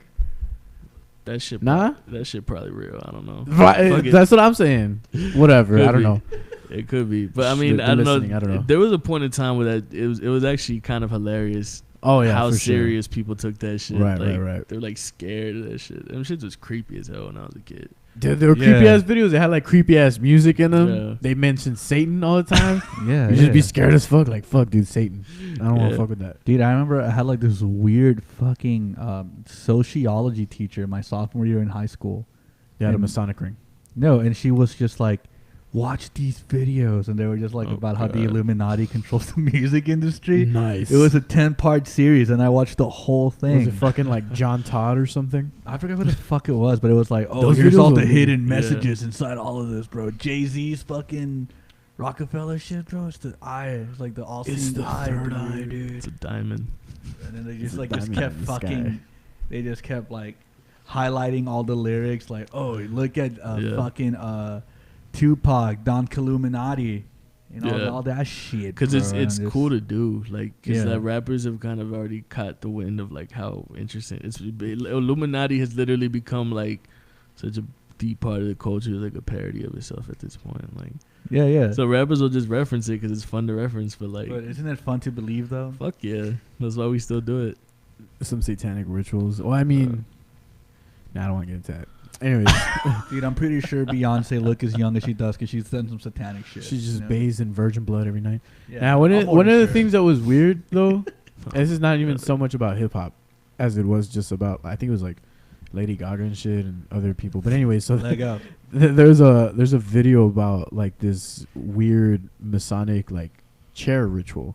that shit. Nah, that shit probably real. I don't know. Right, that's what I'm saying. Whatever. I don't know. It could be, but I mean, I don't know. There was a point in time where that it was actually kind of hilarious. Oh yeah, how serious people took that shit. Right, like, right. They're like scared of that shit. Them shit was creepy as hell when I was a kid. Dude, there were creepy ass videos. They had like creepy ass music in them. Yeah. They mentioned Satan all the time. You just be scared as fuck. Like, fuck, dude, Satan. I don't want to fuck with that. Dude, I remember I had like this weird fucking sociology teacher my sophomore year in high school. They had a Masonic ring. No, and she was just like, watch these videos, and they were just like about how the Illuminati controls the music industry. Nice. It was a 10-part series, and I watched the whole thing. Was it fucking like John Todd or something? I forgot what the fuck it was, but it was like, oh, Those here's videos all the were- hidden messages inside all of this, bro. Jay-Z's fucking Rockefeller shit, bro. It's the eye. It's like the all-seeing eye, third eye, dude. It's a diamond. And then they just It's a like just diamond kept in the fucking. sky. They just kept like highlighting all the lyrics, like, oh, look at fucking Tupac, Don Illuminati, and all that shit. Because it's bro. cool to do, like, because that rappers have kind of already caught the wind of like how interesting it's. Illuminati has literally become like such a deep part of the culture, like a parody of itself at this point. Like, yeah. So rappers will just reference it because it's fun to reference, but like, But isn't it fun to believe though? fuck yeah, that's why we still do it. Some satanic rituals. Well, I mean, I don't want to get into that. Anyways, Dude, I'm pretty sure Beyonce look as young as she does because she's done some satanic shit. she just bathes in virgin blood every night. Yeah, Now, one I'm of more the sure. things that was weird though, this is not even so much about hip hop as it was just about. I think it was like Lady Gaga and shit and other people. But anyway, so Let go. there's a video about like this weird Masonic like chair ritual.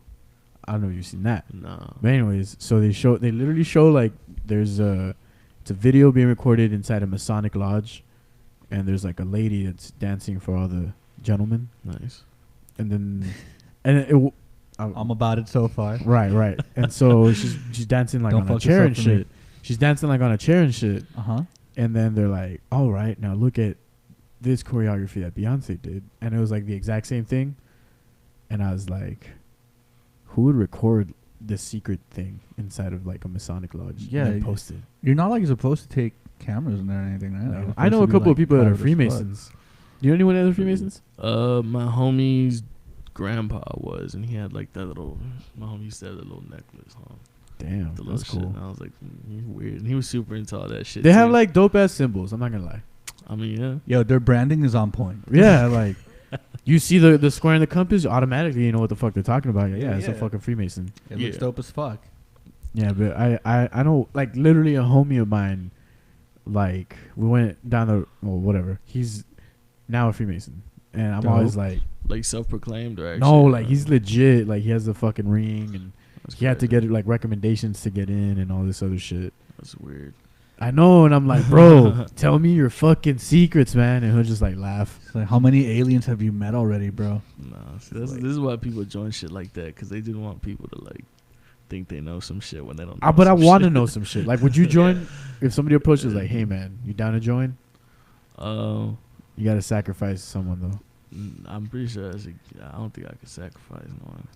I don't know if you've seen that. No. But anyways, so they literally show like it's a video being recorded inside a Masonic lodge, and there's like a lady that's dancing for all the gentlemen. Nice. And then I'm about it so far. right. And so she's dancing like Don't on a fuck chair and yourself for me. shit. She's dancing like on a chair and shit. Uh-huh. And then they're like, all right, now look at this choreography that Beyonce did. And it was like the exact same thing. And I was like, who would record this secret thing inside of like a Masonic lodge? Yeah, and post it. You're not like supposed to take cameras in there or anything, right? No. Like, I know a supposed to be, couple of like, people that are private as fuck. Freemasons. Do you know anyone that are Freemasons? My homie's grandpa was, and he had like that little. My homie used to have that little necklace, huh? Damn, The that's little cool. shit. And I was like, you're weird. And he was super into all that shit. They have too. like dope ass symbols. I'm not gonna lie. I mean, yeah. Yo, their branding is on point. Yeah, like you see the square and the compass, automatically you know what the fuck they're talking about. Yeah, it's a Yeah. fucking Freemason. It looks dope as fuck. Yeah, but I know like literally a homie of mine, like we went down the whatever. He's now a Freemason, and I'm Dope. always like, Like self-proclaimed or actually? no, like he's legit. Like he has a fucking ring, and That's he had to crazy. get like recommendations to get in and all this other shit. That's weird. I know, and I'm like, bro, tell me your fucking secrets, man. And he'll just like laugh. It's like, how many aliens have you met already, bro? Nah, see, this is why people join shit like that, because they didn't want people to like think they know some shit when they don't know But I some want to shit. know some shit. Like, would you join if somebody approaches like, hey man, you down to join? You gotta sacrifice someone though. I'm pretty sure I don't think I could sacrifice no one.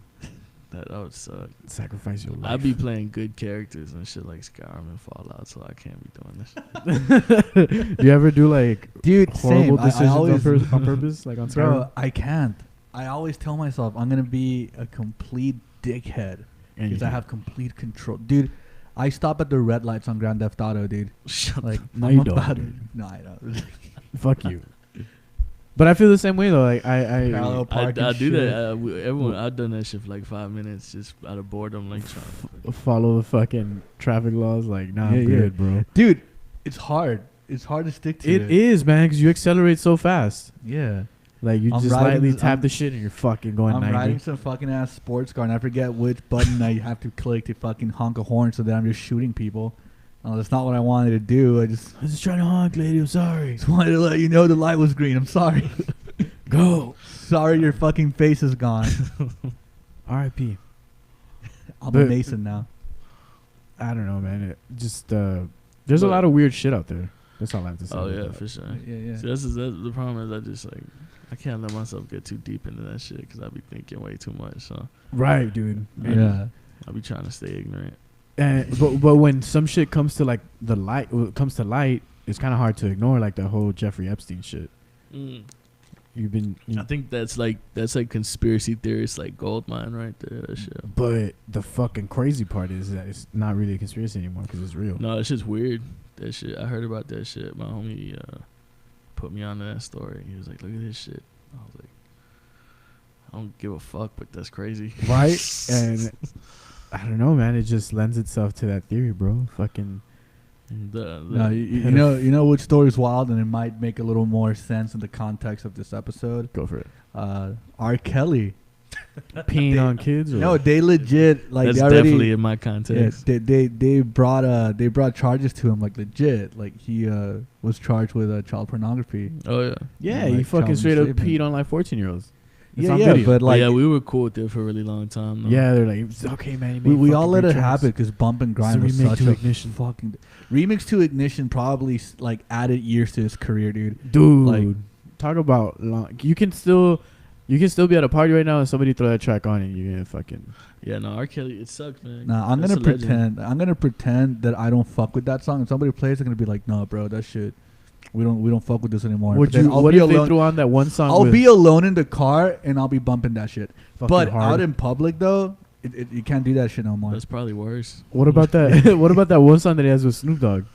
That would suck. Sacrifice your life. I'd be playing good characters and shit like Skyrim and Fallout, so I can't be doing this. Do you ever do like Dude, horrible same. I decisions always, on purpose, like on Skyrim? bro, I can't. I always tell myself I'm gonna be a complete dickhead And because you I do. have complete control, dude. I stop at the red lights on Grand Theft Auto, dude. Shut Like, No, I'm you don't, about dude. No, I don't. Fuck you. But I feel the same way though. Like I do that. I've done that shit for like 5 minutes just out of boredom, like trying follow the fucking traffic laws. Like, nah, I'm good, bro. Dude, it's hard. It's hard to stick to. It is, man, because you accelerate so fast. Yeah. Like you just lightly tap the shit and you're fucking going 90. I'm riding some fucking ass sports car and I forget which button I have to click to fucking honk a horn so that I'm just shooting people. That's not what I wanted to do. I was just trying to honk, lady. I'm sorry. Just wanted to let you know the light was green. I'm sorry. Go. Sorry, your fucking face is gone. R.I.P. I'm a Mason now. I don't know, man. It just there's a lot of weird shit out there. That's all I have to say. Oh yeah, for sure. Yeah. See, that's the problem is I just like I can't let myself get too deep into that shit because I be thinking way too much. So right, dude. Yeah. I'll be trying to stay ignorant. But when some shit comes to like the light, it's kind of hard to ignore, like the whole Jeffrey Epstein shit. I think that's like conspiracy theorists like gold mine right there. That shit. But the fucking crazy part is that it's not really a conspiracy anymore because it's real. No, it's just weird. That shit. I heard about that shit. My homie put me on that story. He was like, "Look at this shit." I was like, "I don't give a fuck," but that's crazy, right? And I don't know, man. It just lends itself to that theory, bro. Fucking. No, you know which story's wild, and it might make a little more sense in the context of this episode. Go for it. R. Kelly peeing on kids. Or no, they legit like that's they already, definitely in my context. Yeah, they brought charges to him like legit. Like he was charged with child pornography. Oh yeah, yeah. He fucking straight up peed on like 14-year-olds. Yeah, but like we were cool with it for a really long time. Though. Yeah, they're like, okay, man. We all let it happen because Bump and Grind was such a Ignition. fucking remix to Ignition. Probably like added years to his career, dude. Dude, like, talk about long. You can still be at a party right now and somebody throw that track on and you're gonna fucking. Yeah, no, R. Kelly, it sucks, man. Nah, I'm gonna pretend that I don't fuck with that song. And somebody plays, I'm gonna be like, no, bro, that shit. We don't fuck with this anymore. What if they threw on that one song? I'll be alone in the car and I'll be bumping that shit. But hard. out in public though, you can't do that shit no more. That's probably worse. What about that? What about that one song that he has with Snoop Dogg?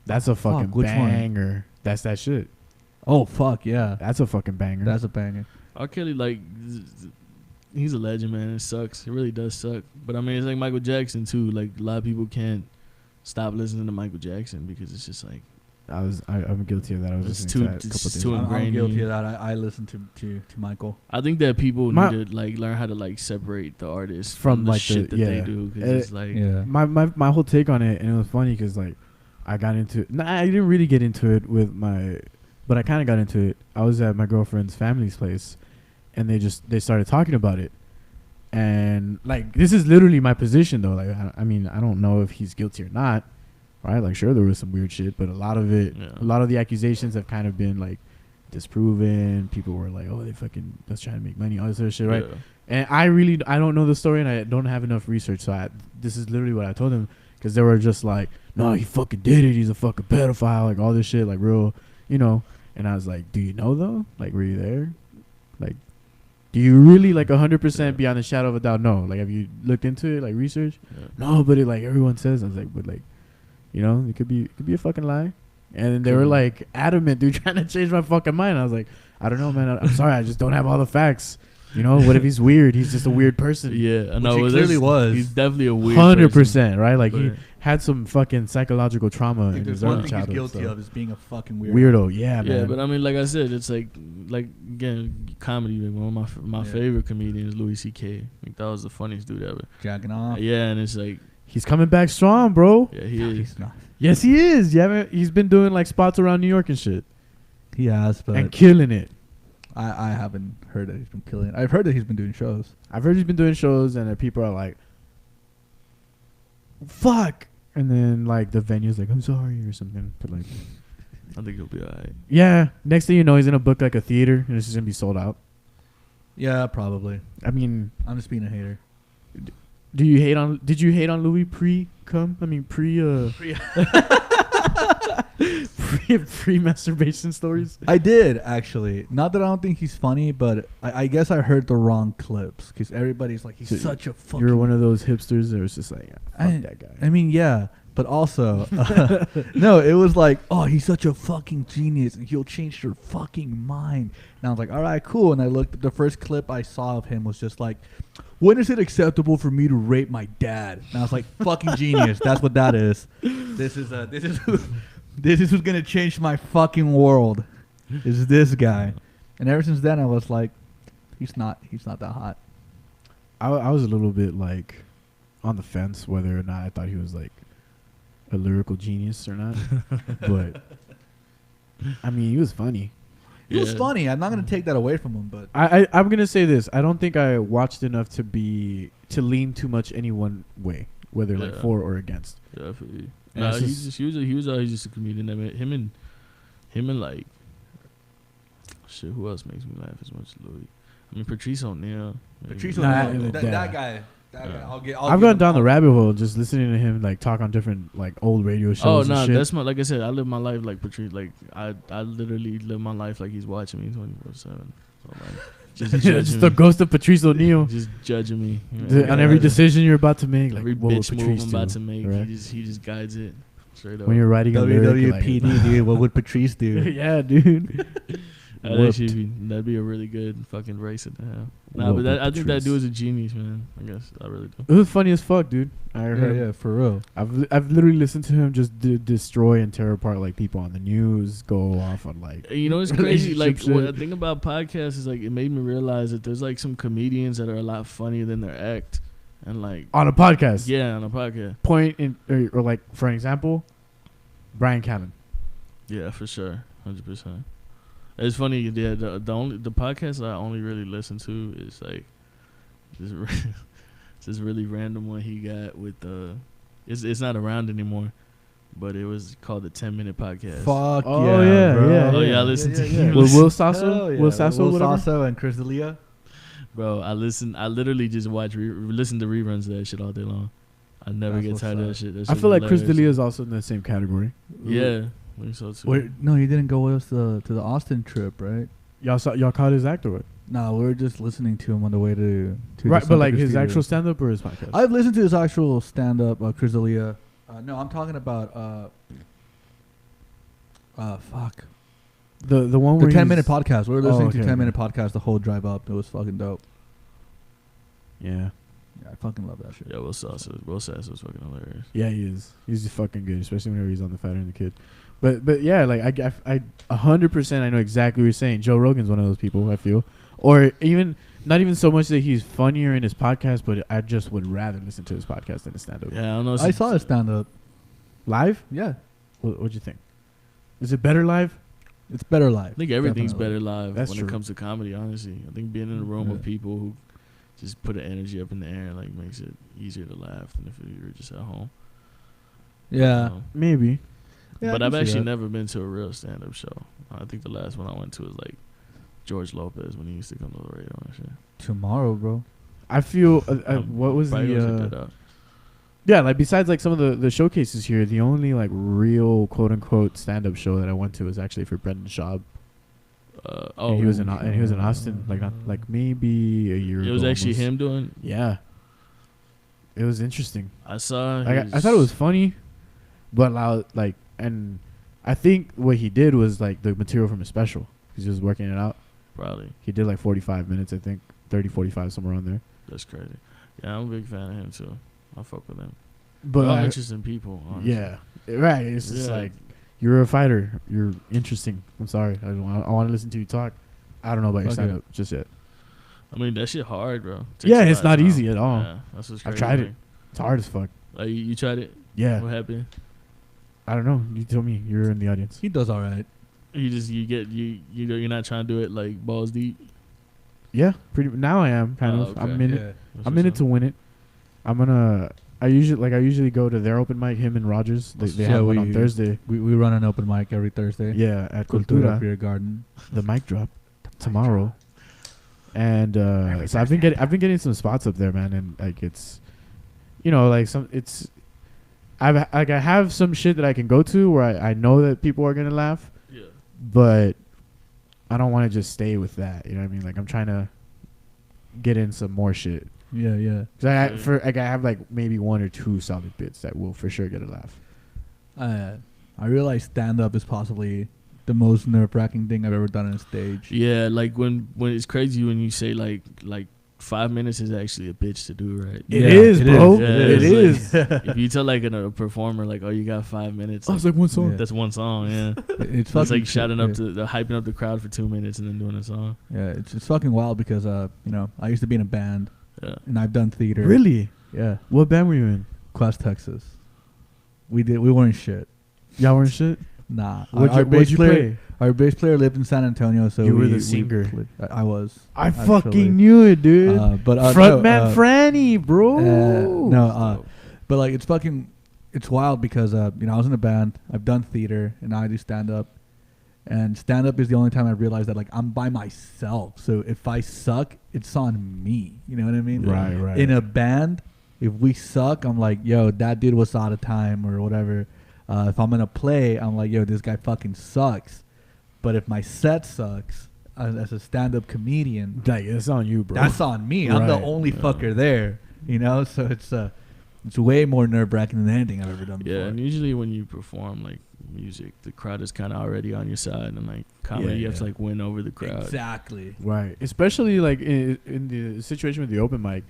That's a fucking banger. One? That's that shit. Oh fuck yeah, that's a fucking banger. That's a banger. R. Kelly, like, he's a legend, man. It sucks. It really does suck. But I mean, it's like Michael Jackson too. Like a lot of people can't stop listening to Michael Jackson because it's just like. I'm guilty of that. I was listening to that a couple days ago. I'm guilty of that. I listened to Michael. I think that people need to like learn how to like separate the artist from the like shit that they do. Cause it's like my whole take on it, and it was funny because like I got into it. I didn't really get into it but I kind of got into it. I was at my girlfriend's family's place, and they started talking about it, and like this is literally my position though. Like I mean I don't know if he's guilty or not. Right, like sure there was some weird shit, but a lot of the accusations have kind of been like disproven. People were like, "Oh, they fucking just trying to make money," all this other shit, right? Yeah. And I don't know the story, and I don't have enough research, so this is literally what I told them because they were just like, "No, he fucking did it. He's a fucking pedophile," like all this shit, like real, you know. And I was like, "Do you know though? Like, were you there? Like, do you really like 100% beyond a shadow of a doubt? No. Like, have you looked into it, like research? Yeah. No, but it like everyone says." I was like, "But like." You know, it could be a fucking lie. And they were like adamant, dude, trying to change my fucking mind. I was like, I don't know, man. I'm sorry. I just don't have all the facts. You know, what if he's weird? He's just a weird person. Yeah, I know. He clearly was. He's definitely a weird 100%, right? Like, he had some fucking psychological trauma in his own childhood. One thing he's guilty of is being a fucking weirdo. Yeah, man. Yeah, but I mean, like I said, it's like again, comedy. Like one of my favorite comedians, Louis C.K. Like, that was the funniest dude ever. Jacking off. Yeah, and it's like. He's coming back strong, bro. Yeah, he is. He's not. Yes, he is. He's been doing like spots around New York and shit. He has, but and killing it. I haven't heard that he's been killing it. I've heard that he's been doing shows. I've heard he's been doing shows, and that people are like, "Fuck," and then like the venue's like, "I'm sorry" or something. But like, I think he'll be alright. Yeah. Next thing you know, he's gonna book like a theater, and it's just gonna be sold out. Yeah, probably. I mean, I'm just being a hater. Did you hate on Louis pre-cum? I mean pre-masturbation stories? I did, actually. Not that I don't think he's funny, but I guess I heard the wrong clips because everybody's like, he's such a fucking... You're one of those hipsters that was just like, fuck that guy. I mean, yeah. But also, no, it was like, oh, he's such a fucking genius, and he'll change your fucking mind. And I was like, all right, cool. And I looked. The first clip I saw of him was just like, when is it acceptable for me to rape my dad? And I was like, fucking genius. That's what that is. This is who's gonna change my fucking world. Is this guy? And ever since then, I was like, he's not that hot. I was a little bit like on the fence whether or not I thought he was like a lyrical genius or not. But I mean, he was funny. He was funny. I'm not gonna take that away from him, but I'm gonna say this. I don't think I watched enough to lean too much any one way, whether like for or against. Definitely. Nah, he was always just a comedian. I mean, him and like shit. Who else makes me laugh as much as Louis? I mean, Patrice O'Neal. That guy. I've gone down the rabbit hole just listening to him like talk on different like old radio shows. Oh no, shit. that's my, like I said, I live my life like Patrice. Like I literally live my life like he's watching me 24/7. So like, just the ghost of Patrice O'Neal, just judging me on every decision you're about to make. Like every bitch move I'm about to make, right? He just guides it straight up. When you're writing WWPD, like, dude, what would Patrice do? Yeah, dude. That'd be a really good fucking race to have. Nah, but I think that dude is a genius, man. I guess I really do. It was funny as fuck, dude. I heard. Yeah, for real. I've literally listened to him just destroy and tear apart like people on the news, go off on like. You know, it's crazy. Like what the thing about podcasts is like it made me realize that there's like some comedians that are a lot funnier than their act, and like on a podcast. Yeah, on a podcast. Point in or like for an example, Brian Callen. Yeah, for sure, 100%. It's funny. Yeah, the podcast I only really listen to is like this really random one he got with it's not around anymore, but it was called the 10-minute podcast. Fuck oh yeah, bro. Oh yeah, I listened to him. With Will Sasso, Will Sasso and Chris D'Elia. Bro, I literally just listen to reruns of that shit all day long. I never get tired of that shit. I feel like Chris D'Elia is also in the same category. Yeah. I think so too. No, you didn't go with us to the Austin trip, right? Y'all caught his act or what? No, we were just listening to him on the way to right, but like his actual stand up or his podcast? I've listened to his actual stand up, Chris D'Elia. No, I'm talking about fuck. The one where the 10-minute podcast. We were listening to 10-minute okay. podcast the whole drive up. It was fucking dope. Yeah. Yeah, I fucking love that shit. Yeah, Will Sasso was fucking hilarious. Yeah, he is. He's just fucking good, especially whenever he's on the Fatter and the Kid. But yeah, like I 100% I know exactly what you're saying. Joe Rogan's one of those people, I feel. Or even not even so much that he's funnier in his podcast, but I just would rather listen to his podcast than his stand up. Yeah, I don't know. I saw his stand up. Live? Yeah. What'd you think? Is it better live? It's better live. I think everything's Definitely. better live That's when true. it comes to comedy, honestly. I think being in a room with people who just put an energy up in the air like makes it easier to laugh than if you were just at home. Yeah. Maybe. Yeah, but I I've can see actually that. never been to a real stand-up show. I think the last one I went to was like George Lopez when he used to come to the radio and shit. Tomorrow, bro. I feel what was the yeah, like besides like some of the showcases here, the only like real quote unquote stand up show that I went to was actually for Brendan Schaub. And he was in Austin like maybe a year ago. It was actually almost. him doing. Yeah. It was interesting. I saw. I thought it was funny, but like, and I think what he did was like the material from his special. He's just working it out. Probably. He did like 45 minutes, I think, 30, 45, somewhere on there. That's crazy. Yeah, I'm a big fan of him too. I fuck with him. But they're all interesting people. Honestly. Yeah, right. It's just like you're a fighter. You're interesting. I'm sorry. I want to listen to you talk. I don't know about your stand up just yet. I mean, that shit hard, bro. Yeah, it's not easy at all. Yeah, that's what's crazy. I've tried it. It's hard as fuck. Like, you tried it? Yeah. What happened? I don't know. You tell me. You're in the audience. He does all right. You're not trying to do it like balls deep. Yeah, pretty. Now I am kind of. Okay. I'm in it. I'm in it to win it. I usually go to their open mic. Him and Rogers. They have one on Thursday. We run an open mic every Thursday. Yeah, at Cultura Beer Garden. The mic drop tomorrow. And so I've been getting some spots up there, man, and like it's, like I have some shit that I can go to where I know that people are gonna laugh. Yeah. But I don't want to just stay with that. You know what I mean? Like I'm trying to get in some more shit. Yeah. Cause I have like maybe one or two solid bits that will for sure get a laugh. I realize stand up is possibly the most nerve-wracking thing I've ever done on a stage. Yeah, like when it's crazy when you say like 5 minutes is actually a bitch to do, right? It is, bro. Yeah, it is. Like, if you tell like a performer like, oh, you got 5 minutes. Oh, it's like one song. Yeah. That's one song. Yeah, it's like shouting up to hyping up the crowd for 2 minutes and then doing a song. Yeah, it's fucking wild because you know, I used to be in a band. Yeah. And I've done theater. Really? Yeah. What band were you in? Quest, Texas. We weren't shit. Y'all weren't shit? Nah. What'd you play? Our bass player lived in San Antonio, so you were the singer. I was. I fucking knew it, dude. Frontman Franny, bro. But like it's wild because you know, I was in a band. I've done theater, and now I do stand up. And stand up is the only time I realized that like I'm by myself. So if I suck, it's on me. You know what I mean? Right. In a band, if we suck, I'm like, yo, that dude was out of time or whatever. If I'm gonna play, I'm like, yo, this guy fucking sucks. But if my set sucks, as a stand-up comedian, like, it's on you, bro. That's on me. I'm the only fucker there, you know. So it's way more nerve-wracking than anything I've ever done before. Yeah, and usually when you perform like music, the crowd is kind of already on your side, and like comedy, you have to like win over the crowd. Exactly. Right. Especially like in the situation with the open mic,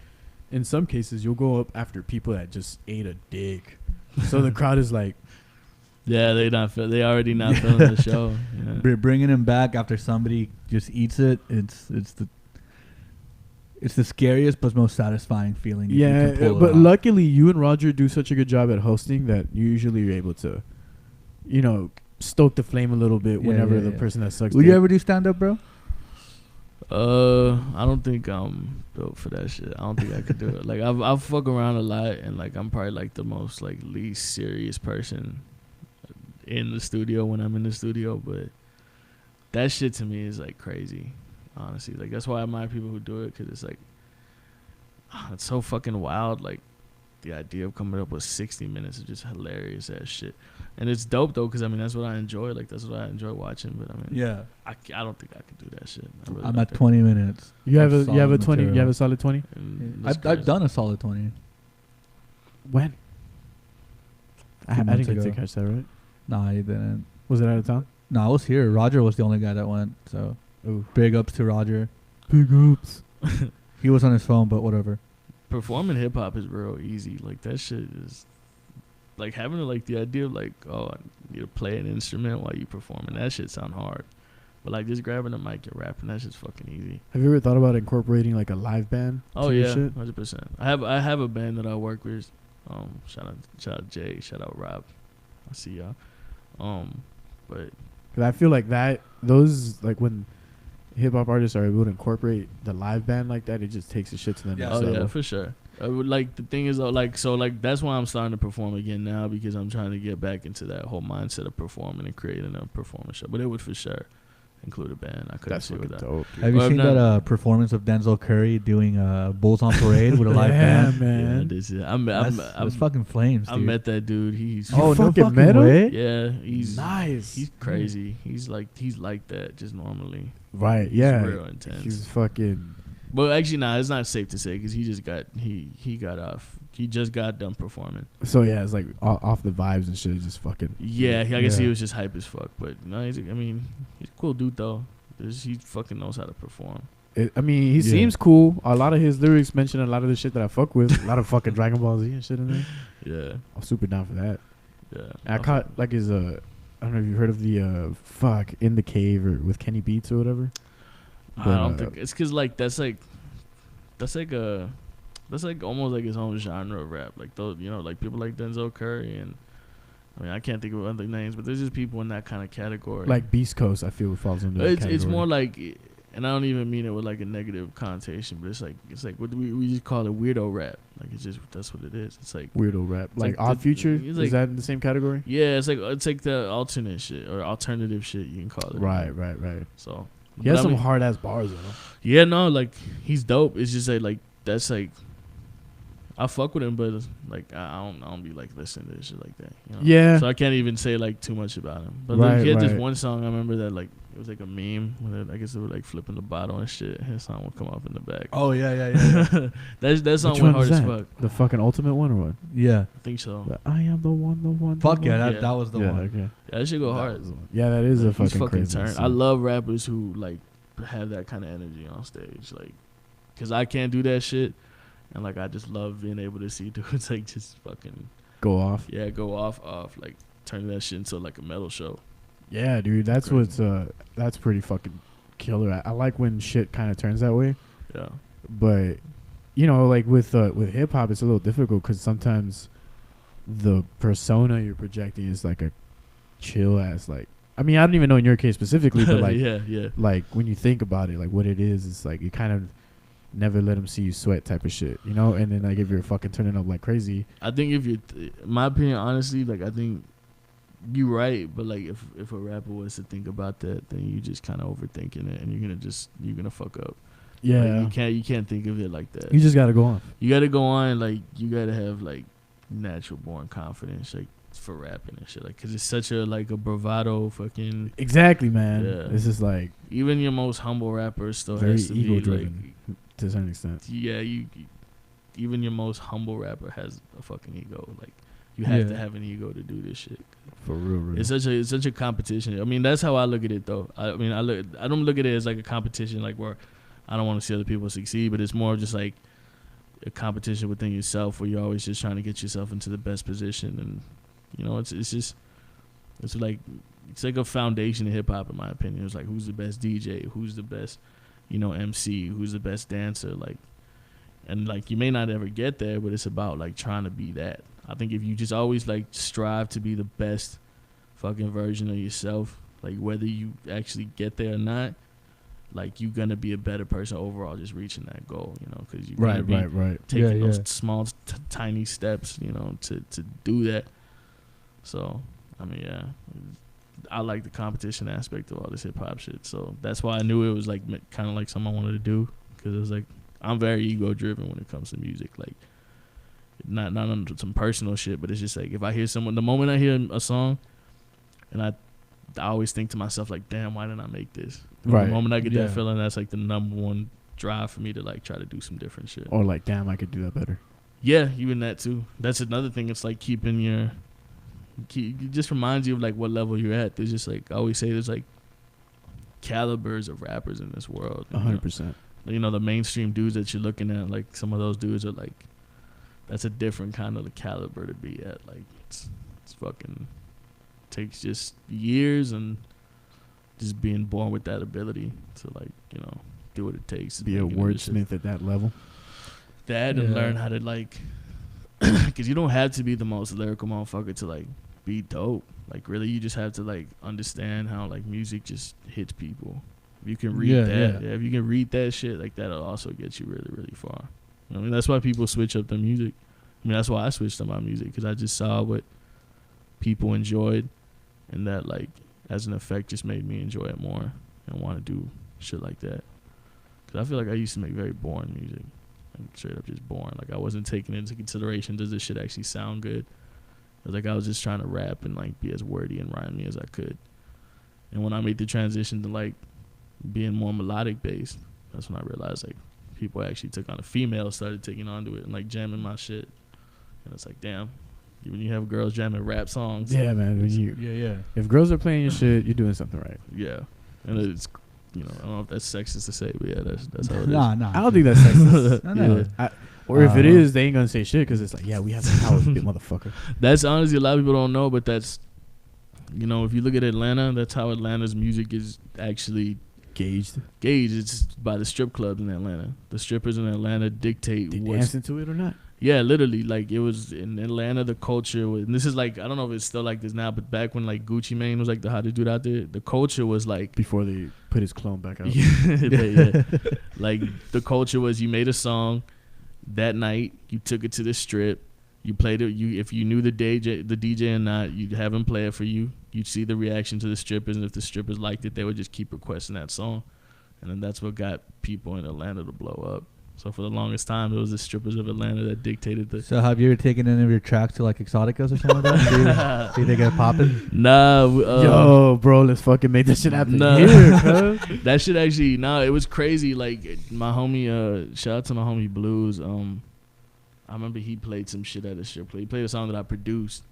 in some cases you'll go up after people that just ate a dick, so the crowd is like. Yeah, they already not feeling the show. Yeah. Bringing him back after somebody just eats it, it's the scariest but most satisfying feeling. Yeah, but luckily you and Roger do such a good job at hosting that usually you're able to, you know, stoke the flame a little bit whenever the person that sucks. Would you ever do stand up, bro? I don't think I'm built for that shit. I don't think I could do it. Like I've fuck around a lot, and like I'm probably like the most like least serious person in the studio when I'm in the studio, but that shit to me is like crazy, honestly. Like that's why I admire people who do it, because it's like it's so fucking wild. Like the idea of coming up with 60 minutes of just hilarious ass shit, and it's dope though, because I mean that's what I enjoy. Like that's what I enjoy watching. But I mean, yeah, I don't think I could do that shit. I'm at 20 minutes. You have a 20. You have a solid 20. I've done a solid 20. When? I didn't get to catch that, right? Nah, you didn't. Was it out of town? No, I was here. Roger was the only guy that went. So, big ups to Roger. Big ups. He was on his phone, but whatever. Performing hip hop is real easy. Like that shit is like having like the idea of like, oh, I need to play an instrument while you performing. That shit sound hard. But like just grabbing a mic and rapping, that shit's fucking easy. Have you ever thought about incorporating like a live band? Oh yeah, 100%. I have a band that I work with. Shout out Jay, shout out Rob. I see y'all. But cause I feel like those like when hip hop artists are able to incorporate the live band like that, it just takes the shit to the next level. Yeah, for sure. Like the thing is though, like that's why I'm starting to perform again now, because I'm trying to get back into that whole mindset of performing and creating a performance show. But it would for sure include a band. I couldn't see with that. Dope, have you seen that performance of Denzel Curry doing Bulls on Parade with a live band? Man. Yeah, that's fucking flames, dude. I met that dude. He's no fucking met him? Yeah, he's nice. He's crazy. He's like that just normally. Right. Yeah. He's real intense. He's fucking. But actually, it's not safe to say, because he just got off. He just got done performing. So yeah, it's like off the vibes and shit. Just fucking. Yeah, I guess he was just hype as fuck. But no, he's a cool dude though. He fucking knows how to perform. He seems cool. A lot of his lyrics mention a lot of the shit that I fuck with. A lot of fucking Dragon Ball Z and shit in there. Yeah, I'm super down for that. Yeah, and I caught like his I don't know if you've heard of the In the Cave or with Kenny Beats or whatever. But, I don't think it's because like that's almost like his own genre of rap. Like those, like people like Denzel Curry, and I mean I can't think of other names, but there's just people in that kind of category. Like Beast Coast, I feel falls into that category. It's more like, and I don't even mean it with like a negative connotation, but it's like what we just call it weirdo rap. Like it's just that's what it is. It's like weirdo rap. Like Odd Future, is that in the same category? Yeah, it's like the alternate shit or alternative shit, you can call it. Right. So he has some hard ass bars though. Yeah, no, like he's dope. It's just like that's like I fuck with him, but like I don't be like listening to shit like that. You know? Yeah. So I can't even say like too much about him. But Right, he had this right. one song I remember that like it was like a meme. I guess they were like flipping the bottle and shit. His song would come up in the back. Oh yeah. that song Which went one hard was as that? fuck. The fucking ultimate one or what? Yeah. I think so. I am the one. Fuck the yeah, one. that was the Yeah, one. okay. Yeah, that shit go hard. Yeah, that is a He's fucking crazy turn. song. I love rappers who like have that kind of energy on stage, like, cause I can't do that shit, and like I just love being able to see dudes like just fucking go off. Yeah, go off, like turn that shit into like a metal show. Yeah, dude, that's Crazy. that's pretty fucking killer. I like when shit kind of turns that way. Yeah, but you know, like with hip hop, it's a little difficult because sometimes the persona you're projecting is like a chill ass, like, I mean, I don't even know in your case specifically, but like, yeah, like when you think about it, like what it is, it's like you kind of never let them see you sweat type of shit, you know. And then like if you're fucking turning up like crazy, I think if you, my opinion, honestly, like I think you right, but like if a rapper was to think about that, then you just kind of overthinking it, and you're gonna fuck up. Yeah, like, you can't think of it like that. You just gotta go on. You gotta go on, like you gotta have like natural born confidence, like for rapping and shit, like because it's such a like a bravado fucking. Exactly, man. Yeah. This is like even your most humble rapper still very has to ego be driven to a certain extent. Yeah, you even your most humble rapper has a fucking ego. Like you have to have an ego to do this shit. For real. It's such a competition. I mean, that's how I look at it though. I don't look at it as like a competition, like where I don't want to see other people succeed, but it's more just like a competition within yourself where you're always just trying to get yourself into the best position. And you know, it's like a foundation of hip hop in my opinion. It's like who's the best DJ, who's the best, you know, MC, who's the best dancer, like, and like you may not ever get there, but it's about like trying to be that. I think if you just always like strive to be the best fucking version of yourself, like whether you actually get there or not, like you're gonna be a better person overall, just reaching that goal, you know, because you're gonna be taking those small, tiny steps, you know, to do that. So, I mean, yeah, I like the competition aspect of all this hip hop shit. So that's why I knew it was like kind of like something I wanted to do, because it was like I'm very ego driven when it comes to music, like not on some personal shit, but it's just like if I hear someone, the moment I hear a song, and I always think to myself like, damn, why didn't I make this? Right. The moment I get that feeling, that's like the number one drive for me to like try to do some different shit. Or like, damn, I could do that better. Yeah, even that too. That's another thing. It's like it just reminds you of like what level you're at. There's just like I always say, there's like calibers of rappers in this world. 100%. You know, the mainstream dudes that you're looking at, like some of those dudes are like, that's a different kind of caliber to be at. Like it's fucking takes just years and just being born with that ability to like, you know, do what it takes to be a wordsmith at that level. And learn how to like, because you don't have to be the most lyrical motherfucker to like be dope. Like really, you just have to like understand how like music just hits people. If you can read that, if you can read that shit, like that'll also get you really, really far. I mean, that's why people switch up their music. I mean, that's why I switched up my music, because I just saw what people enjoyed, and that like as an effect just made me enjoy it more and want to do shit like that. Because I feel like I used to make very boring music, like straight up just boring. Like I wasn't taking into consideration, does this shit actually sound good? It was like I was just trying to rap and like be as wordy and rhymey as I could. And when I made the transition to like being more melodic based, that's when I realized like people actually took on, a female started taking onto it and like jamming my shit. And it's like, damn, when you have girls jamming rap songs. Yeah, man. If girls are playing your shit, you're doing something right. Yeah. And it's, you know, I don't know if that's sexist to say, but yeah, that's how it is. Nah. I don't think that's sexist. No. Or if it is, they ain't gonna say shit because it's like, yeah, we have some power, big motherfucker. That's honestly, a lot of people don't know, but that's, you know, if you look at Atlanta, that's how Atlanta's music is actually gauged. It's by the strip clubs in Atlanta. The strippers in Atlanta dictate they dancing to it or not. Yeah, literally, like it was in Atlanta. The culture was, and this is like, I don't know if it's still like this now, but back when like Gucci Mane was like the hottest dude out there, the culture was like before they put his clone back out. yeah. Like the culture was, you made a song that night, you took it to the strip, you played it. If you knew the DJ or not, you'd have him play it for you. You'd see the reaction to the strippers, and if the strippers liked it, they would just keep requesting that song, and then that's what got people in Atlanta to blow up. So for the longest time, it was the strippers of Atlanta that dictated the. So have you ever taken any of your tracks to like Exoticas or something like that? See they get popping? Nah. Yo, bro, let's fucking make this shit happen nah. here, cuz. That shit actually, it was crazy. Like my homie, shout out to my homie Blues. I remember he played some shit at a strip club. He played a song that I produced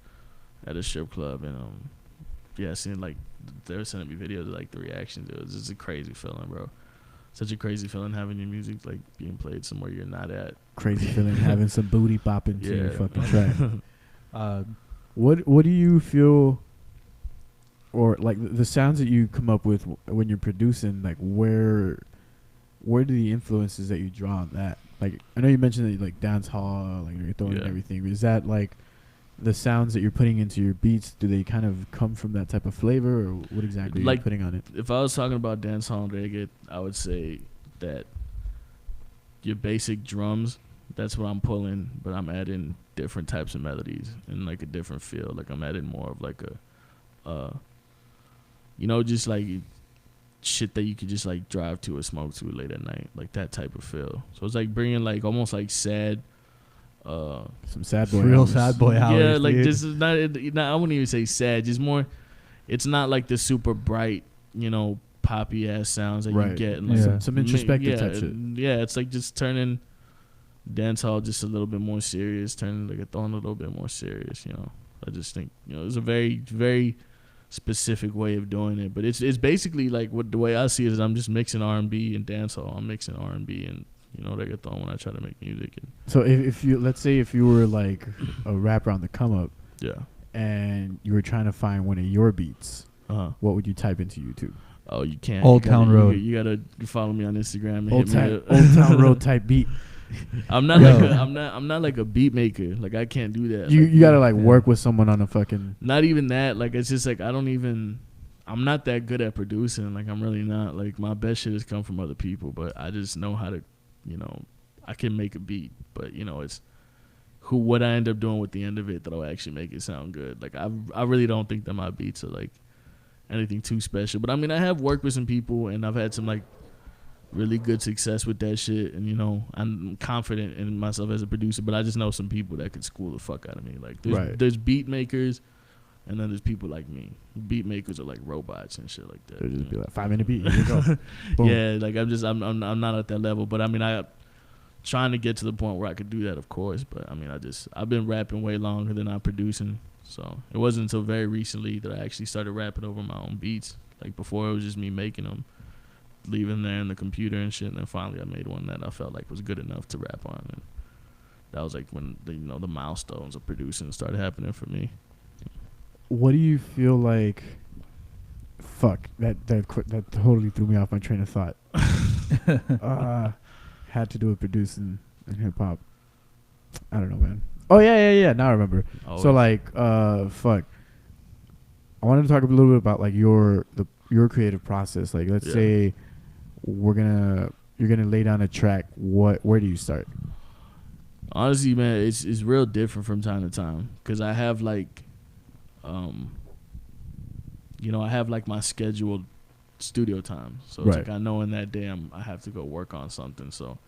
at a strip club, and yeah, seeing like they were sending me videos of like the reactions. It was just a crazy feeling, bro. Such a crazy feeling having your music like being played somewhere you're not at. Crazy feeling having some booty popping to your fucking track. What do you feel, or like the sounds that you come up with when you're producing? Like where do the influences that you draw on that? Like I know you mentioned that you like dance hall, like you're throwing and everything. Is that like the sounds that you're putting into your beats? Do they kind of come from that type of flavor, or what exactly are you putting on it? If I was talking about dancehall and reggae, I would say that your basic drums, that's what I'm pulling, but I'm adding different types of melodies and like a different feel. Like I'm adding more of like a, just like shit that you could just like drive to or smoke to late at night, like that type of feel. So it's like bringing like almost like sad. Some sad boy, real sad boy hours. Yeah, like this is not. I wouldn't even say sad. Just more. It's not like the super bright, poppy ass sounds that you get. And like some introspective type shit. Yeah, it's like just turning dancehall just a little bit more serious, turning like a thorn a little bit more serious. I just think it's a very very specific way of doing it. But it's basically like the way I see it is I'm just mixing R&B and dancehall. I'm mixing R&B and reggaeton when I try to make music. And so if you, let's say if you were like a rapper on the come up, and you were trying to find one of your beats, what would you type into YouTube? Oh, you can't. Old Town Road. You gotta follow me on Instagram and Old Town Road type beat. I'm not like a beat maker. Like I can't do that. You gotta like work with someone on a fucking. Not even that. Like it's just like I'm not that good at producing. Like I'm really not. Like my best shit has come from other people, but I just know how to. I can make a beat, but it's what I end up doing with the end of it that'll actually make it sound good. Like I really don't think that my beats are like anything too special. But I mean, I have worked with some people and I've had some like really good success with that shit. And I'm confident in myself as a producer. But I just know some people that could school the fuck out of me. Like there's beat makers, and then there's people like me. Beat makers are like robots and shit like that. They'll just be like 5-minute beat. Here you go. Yeah, like I'm not at that level. But I mean, I trying to get to the point where I could do that, of course. But I mean, I've been rapping way longer than I'm producing. So it wasn't until very recently that I actually started rapping over my own beats. Like before, it was just me making them, leaving them there in the computer and shit. And then finally, I made one that I felt like was good enough to rap on. And that was like when the milestones of producing started happening for me. What do you feel like? Fuck, that totally threw me off my train of thought. Had to do with producing and hip hop. I don't know, man. Oh yeah. Now I remember. Always. So like, fuck. I wanted to talk a little bit about like your creative process. Like, let's say you're gonna lay down a track. Where do you start? Honestly, man, it's real different from time to time because I have like. I have like my scheduled studio time. So it's like I know in that day I have to go work on something. So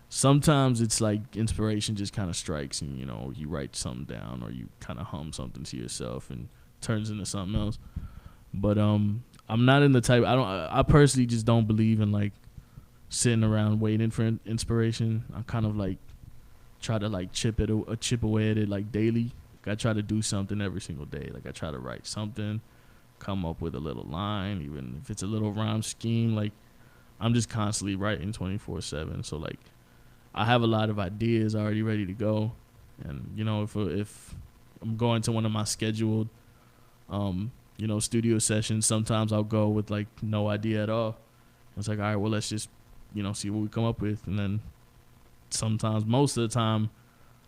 sometimes it's like inspiration just kind of strikes and, you write something down or you kind of hum something to yourself and turns into something else. But I'm not in the type, I personally just don't believe in like sitting around waiting for inspiration. I kind of like try to like chip away at it like daily. I try to do something every single day. Like I try to write something, come up with a little line, even if it's a little rhyme scheme. Like I'm just constantly writing 24/7. So like I have a lot of ideas already ready to go. And if I'm going to one of my scheduled studio sessions, sometimes I'll go with like no idea at all. It's like, all right, well, let's just see what we come up with. And then sometimes, most of the time,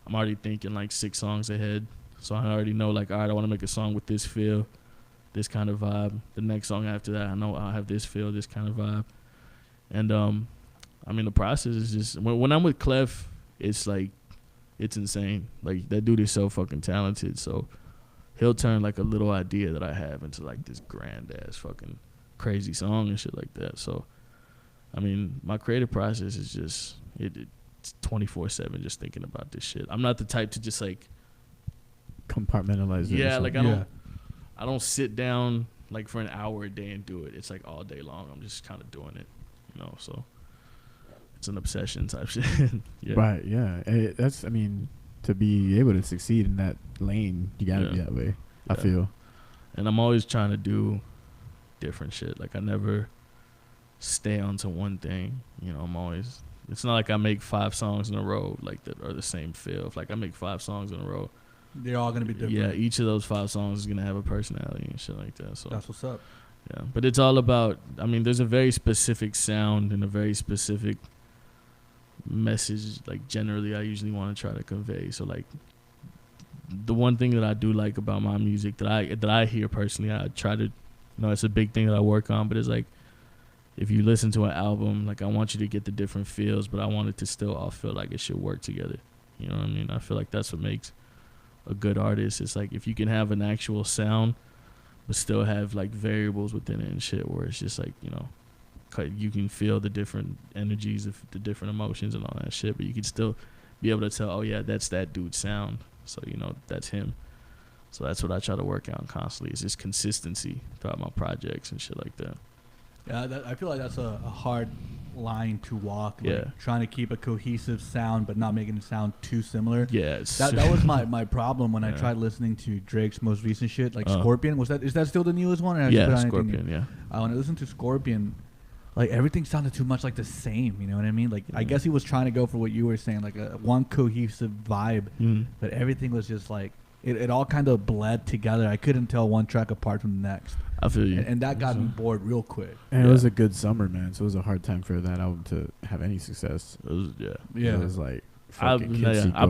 I'm already thinking like 6 songs ahead. So I already know, like, all right, I want to make a song with this feel, this kind of vibe. The next song after that, I know I'll have this feel, this kind of vibe. And, the process is just, when I'm with Clef, it's like, it's insane. Like, that dude is so fucking talented. So he'll turn, like, a little idea that I have into, like, this grand-ass fucking crazy song and shit like that. So, my creative process is just, 24/7 just thinking about this shit. I'm not the type to just like compartmentalize it. Yeah, like I don't sit down like for an hour a day and do it. It's like all day long. I'm just kind of doing it, you know. So it's an obsession type shit. Yeah. Right. Yeah. That's. I mean, to be able to succeed in that lane, you gotta be that way. I feel. And I'm always trying to do different shit. Like I never stay onto one thing. You know, I'm always. It's not like I make 5 songs in a row like that are the same feel. If like I make 5 songs in a row, they're all gonna be different. Yeah, each of those 5 songs is gonna have a personality and shit like that. So that's what's up. Yeah, but it's all about. I mean, there's a very specific sound and a very specific message. Like generally, I usually want to try to convey. So like, the one thing that I do like about my music that I hear personally, I try to, it's a big thing that I work on. But it's like, if you listen to an album, like I want you to get the different feels, but I want it to still all feel like it should work together. You know what I mean? I feel like that's what makes a good artist. It's like if you can have an actual sound, but still have like variables within it and shit, where it's just like, you can feel the different energies of the different emotions and all that shit, but you can still be able to tell, oh yeah, that's that dude's sound. So, that's him. So that's what I try to work on constantly, is just consistency throughout my projects and shit like that. Yeah, I feel like that's a hard line to walk. Yeah. Like trying to keep a cohesive sound, but not making it sound too similar. Yeah. That was my problem when I tried listening to Drake's most recent shit, like Scorpion. Is that still the newest one? Or yeah, Scorpion, yeah. When I listened to Scorpion, like everything sounded too much like the same, you know what I mean? Like I guess he was trying to go for what you were saying, like a one cohesive vibe, but everything was just like it all kind of bled together. I couldn't tell one track apart from the next. I feel you. And that got me bored real quick. And it was a good summer, man. So it was a hard time for that album to have any success. It was, It was like I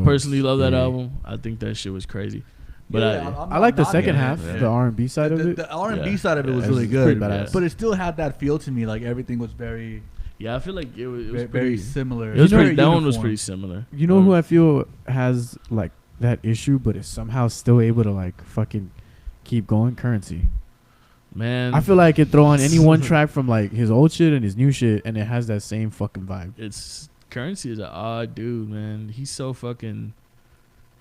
personally love that album. I think that shit was crazy. But I like the second half, the R&B side of it. The R&B side of it was really good, but it still had that feel to me. Like everything was very. Yeah, I feel like it was very pretty similar. It was pretty, that one was pretty similar. You know who I feel has like that issue, but is somehow still able to like fucking keep going? Currency. Man, I feel like it throw on any one track from like his old shit and his new shit, and it has that same fucking vibe. Currency is an odd dude, man. He's so fucking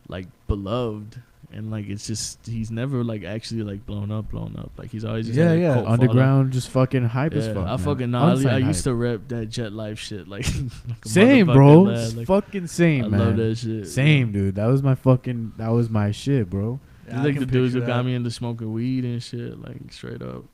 like beloved, and like it's just he's never like actually like blown up. Like he's always just underground, just fucking hype as fuck. I fucking know. I used to rep that Jet Life shit like same, bro. Like, fucking same, I man. love that shit. Same, dude. That was my shit, bro. Yeah, like the dudes who got me into smoking weed and shit, like straight up.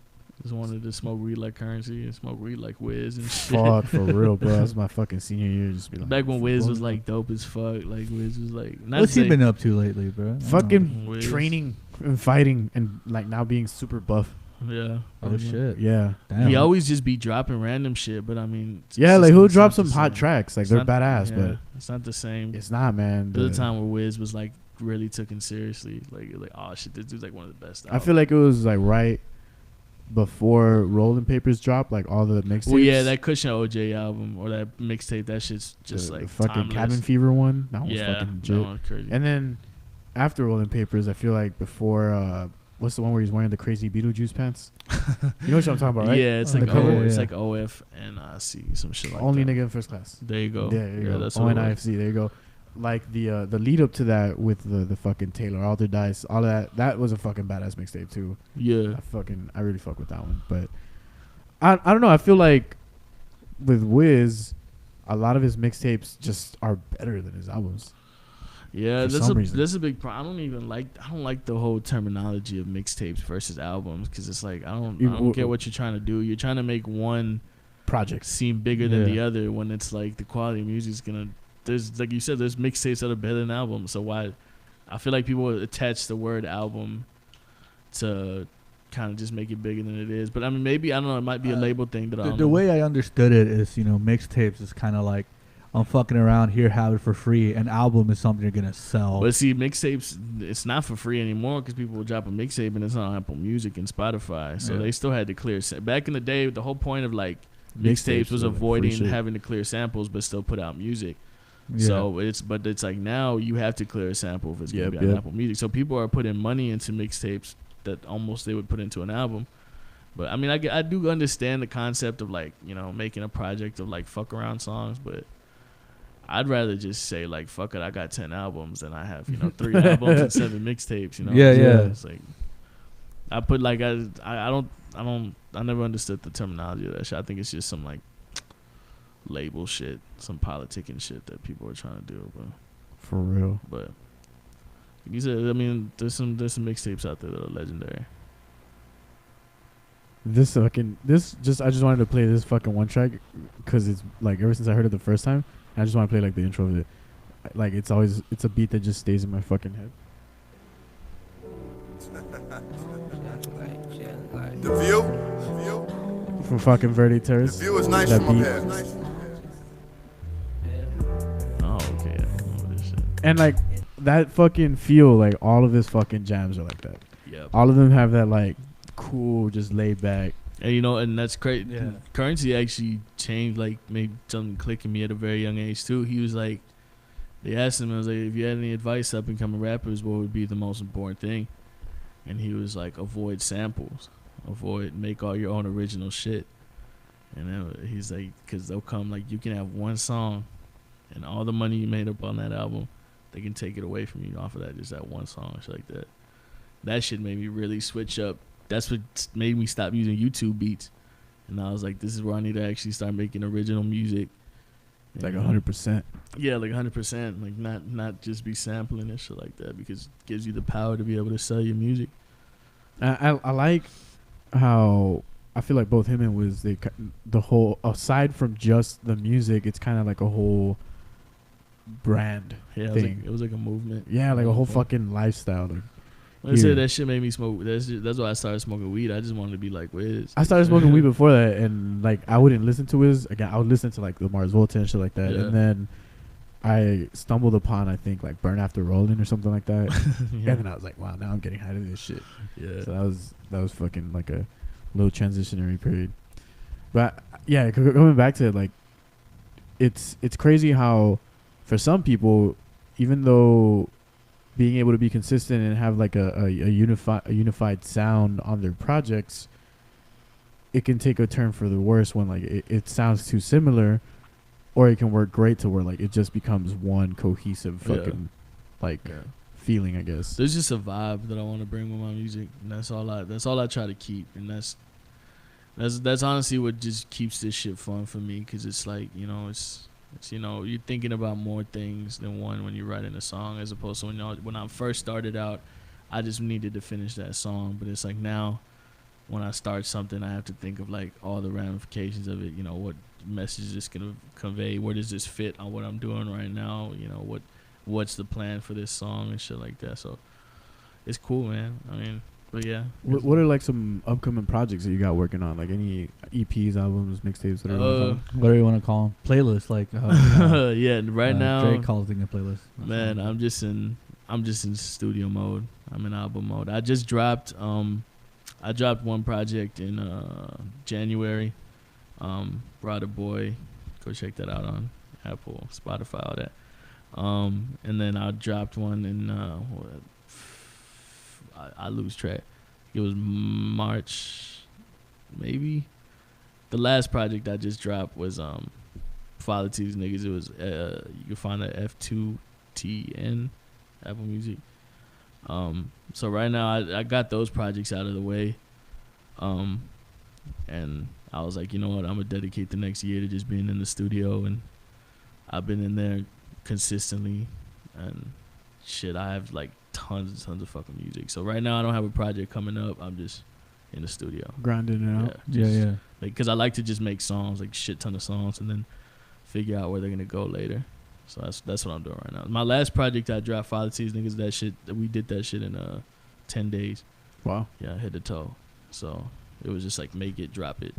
Just wanted to smoke weed like Currency and smoke weed like Wiz and shit. Fuck, for real, bro. That was my fucking senior year. Just be like, back when Wiz was like dope as fuck. Like Wiz was like. What's he been up to lately, bro? Fucking training and fighting and like now being super buff. Yeah. Oh shit. Yeah. Damn. He always just be dropping random shit, but I mean. Yeah, like he'll drop some hot tracks. Like they're badass, but it's not the same. It's not, man. There's a time where Wiz was like really taken seriously. Like oh shit, this dude's like one of the best. I feel like it was like right before Rolling Papers dropped, like all the mixtapes. Well, yeah, that Cushion OJ album or that mixtape, that shit's just like the fucking timeless. Cabin Fever one. That was fucking legit. That was crazy. And then after Rolling Papers, I feel like before what's the one where he's wearing the crazy Beetlejuice pants? You know what I'm talking about, right? Yeah, it's like it's like OF and C, some shit like Only that. Nigga in First Class. There you go. Yeah, there you go. That's ONIFC. There you go. Like the lead up to that with the fucking Taylor Alder Dice, all of that was a fucking badass mixtape too. Yeah, I really fuck with that one. But I don't know. I feel like with Wiz, a lot of his mixtapes just are better than his albums. Yeah, that's a big problem. I don't like the whole terminology of mixtapes versus albums, because it's like I don't get what you're trying to do. You're trying to make one project seem bigger than the other, when it's like the quality of music's gonna. There's, like you said, there's mixtapes that are better than albums. So why? I feel like people attach the word album to kind of just make it bigger than it is. But I mean, maybe, I don't know, it might be a label thing that I don't know. The way I understood it is, mixtapes is kind of like, I'm fucking around here, have it for free. An album is something you're gonna sell. But see, mixtapes, it's not for free anymore, because people will drop a mixtape and it's on Apple Music and Spotify. So they still had to clear. Back in the day, the whole point of like mixtapes was avoiding having to clear samples, but still put out music. Yeah. So it's like now you have to clear a sample if it's gonna be on Apple Music. So people are putting money into mixtapes that almost they would put into an album. But I mean, I do understand the concept of like making a project of like fuck around songs, but I'd rather just say like, fuck it, I got 10 albums and I have 3 albums and 7 mixtapes. Yeah. It's like I put like I never understood the terminology of that shit. I think it's just some like label shit, some politicking shit that people are trying to do. But for real. But you said, I mean, there's some mixtapes out there that are legendary. I just wanted to play this fucking one track because it's like ever since I heard it the first time, I just want to play like the intro of it. Like it's a beat that just stays in my fucking head. The view from fucking Verde Terrace. The view is nice from up here. Oh, okay. I remember this shit. And like that fucking feel, like all of his fucking jams are like that. Yeah. All of them have that like cool, just laid back. And and that's great. Yeah. Currency actually changed, like made something click in me at a very young age too. He was like, they asked him, I was like, if you had any advice to up and coming rappers, what would be the most important thing? And he was like, avoid samples, make all your own original shit. And then he's like, because they'll come, like, you can have one song and all the money you made up on that album, they can take it away from you off of that, just that one song, shit like that. That shit made me really switch up. That's what made me stop using YouTube beats. And I was like, this is where I need to actually start making original music. Like 100%. Yeah, like 100%. Like not just be sampling and shit like that, because it gives you the power to be able to sell your music. I like how I feel like both him and Wiz, the whole, aside from just the music, it's kind of like a whole brand thing. It was like a movement. Yeah, like a whole fucking lifestyle. Like, I said that shit made me smoke. That's why I started smoking weed. I just wanted to be like Wiz. I started smoking weed before that, and like I wouldn't listen to Wiz. Again, I would listen to like the Mars Volta and shit like that. Yeah. And then I stumbled upon, I think, like Burn After Rolling or something like that. Yeah. And then I was like, wow, now I'm getting high to this shit. Yeah. So that was fucking like a little transitionary period. But yeah, coming back to it, like it's crazy how for some people, even though being able to be consistent and have like a unified sound on their projects, it can take a turn for the worse when like it sounds too similar, or it can work great to where like it just becomes one cohesive fucking feeling, I guess. There's just a vibe that I want to bring with my music, and that's all I try to keep, and that's honestly what just keeps this shit fun for me, because it's like, it's you're thinking about more things than one when you're writing a song, as opposed to when I first started out, I just needed to finish that song. But it's like now, when I start something, I have to think of like all the ramifications of it. What message is this gonna convey? Where does this fit on what I'm doing right now? What's the plan for this song and shit like that. So it's cool, man. I mean, but yeah. What are like some upcoming projects that you got working on? Like any EPs, albums, mixtapes, whatever you want to call them, playlists, like yeah. Right now, Drake calls it a playlist. Man, I'm just in studio mode. I'm in album mode. I just dropped one project in January. rawdaboi, go check that out on Apple, Spotify, all that. And then I dropped one in I lose track. It was March, maybe. The last project I just dropped was Follow to These Niggas. It was you can find that F2TN, Apple Music. So right now I got those projects out of the way, and I was like, you know what, I'm gonna dedicate the next year to just being in the studio, and I've been in there consistently, and shit, I have like tons of fucking music. So right now I don't have a project coming up. I'm just in the studio grinding it out. Yeah. Like, cause I like to just make songs, like shit ton of songs, and then figure out where they're gonna go later. So that's what I'm doing right now. My last project I dropped, Follow to These Niggas, we did that shit in 10 days. Wow. Yeah, head to toe. So it was just like make it, drop it,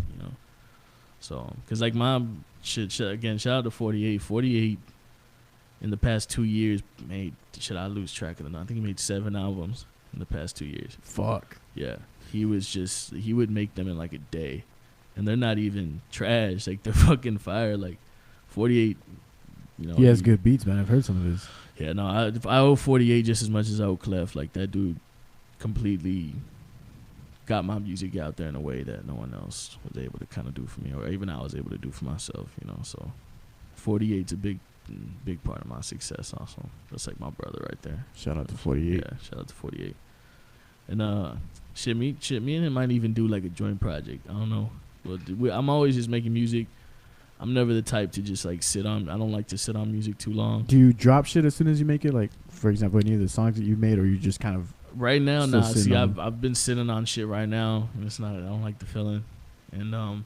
So, cause like my shit again, shout out to 48. 48 in the past 2 years made, I lose track of it now. I think he made 7 albums in the past 2 years. Fuck. Yeah. He would make them in like a day. And they're not even trash. Like, they're fucking fire. Like, 48, he has good beats, man. I've heard some of his. Yeah, no, I owe 48 just as much as I owe Clef. Like, that dude completely got my music out there in a way that no one else was able to kind of do for me, or even I was able to do for myself, So 48's a big part of my success also. That's like my brother right there. Shout out to 48. Yeah, shout out to 48. And shit, me and him might even do like a joint project. I don't know. But I'm always just making music. I'm never the type to just like sit on. I don't like to sit on music too long. Do you drop shit as soon as you make it? Like, for example, any of the songs that you made, or you just kind of right now? Nah. See, I've been sitting on shit right now. And it's not. I don't like the feeling. And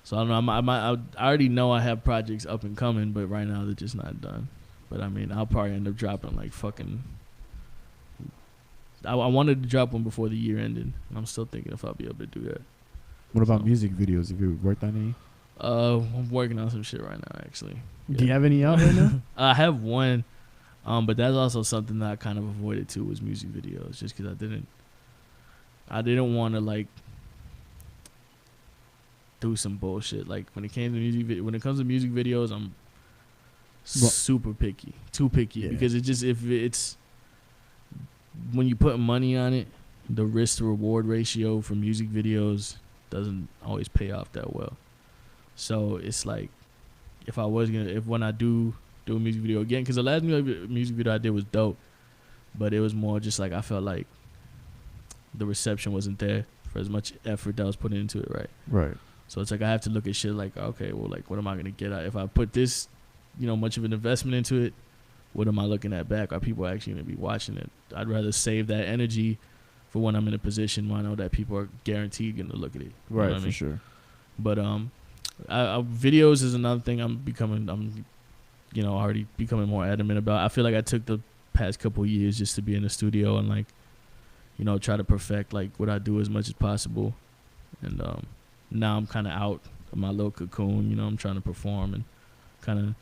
so I don't know. I already know I have projects up and coming, but right now they're just not done. But I mean, I'll probably end up dropping like fucking. I wanted to drop one before the year ended, and I'm still thinking if I'll be able to do that. What about music videos? Have you worked on any? I'm working on some shit right now, actually. Yeah. Do you have any out right now? I have one, but that's also something that I kind of avoided too, was music videos, just because I didn't want to like do some bullshit. Like when it comes to music videos, I'm super picky, too picky, because if it's when you put money on it, the risk to reward ratio for music videos doesn't always pay off that well. So it's like, when I do a music video again, because the last music video I did was dope, but it was more just like I felt like the reception wasn't there for as much effort that was put into it, right? Right. So it's like I have to look at shit like, okay, well, like what am I gonna get out if I put this, much of an investment into it? What am I looking at back? Are people actually gonna be watching it? I'd rather save that energy for when I'm in a position where I know that people are guaranteed gonna look at it. Right, for I mean? Sure. But videos is another thing I'm already becoming more adamant about. I feel like I took the past couple years just to be in the studio and like, try to perfect like what I do as much as possible. And now I'm kind of out of my little cocoon. I'm trying to perform and kind of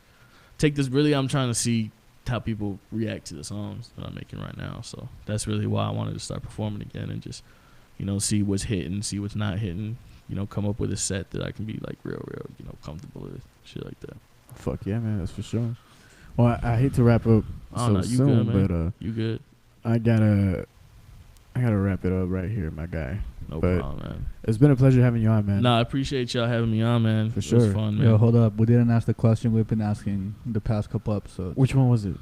take this. Really, I'm trying to see how people react to the songs that I'm making right now. So that's really why I wanted to start performing again and just, see what's hitting, see what's not hitting. Come up with a set that I can be like real, comfortable with, shit like that. Fuck yeah, man, that's for sure. Well, I hate to wrap up so soon, good, but you good? I gotta wrap it up right here, my guy. No problem, man. It's been a pleasure having you on, man. Nah, I appreciate y'all having me on, man. For sure. It was fun, man. Yo, hold up. We didn't ask the question we've been asking the past couple episodes. Which one was it?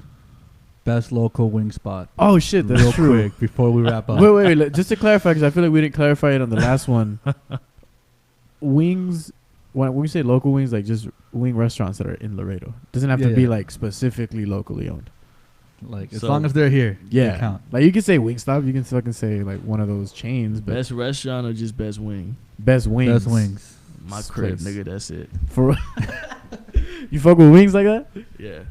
Best local wing spot. Oh, shit. That's real true. Quick before we wrap up. Wait. Just to clarify, because I feel like we didn't clarify it on the last one. Wings, when we say local wings, like just wing restaurants that are in Laredo. Doesn't have to be like specifically locally owned. Like as long as they're here, yeah. They count. Like you can say Wingstop, you can fucking say like one of those chains. But best restaurant or just best wing? Best wings. Best wings. My crib, nigga. That's it. For you fuck with wings like that? Yeah.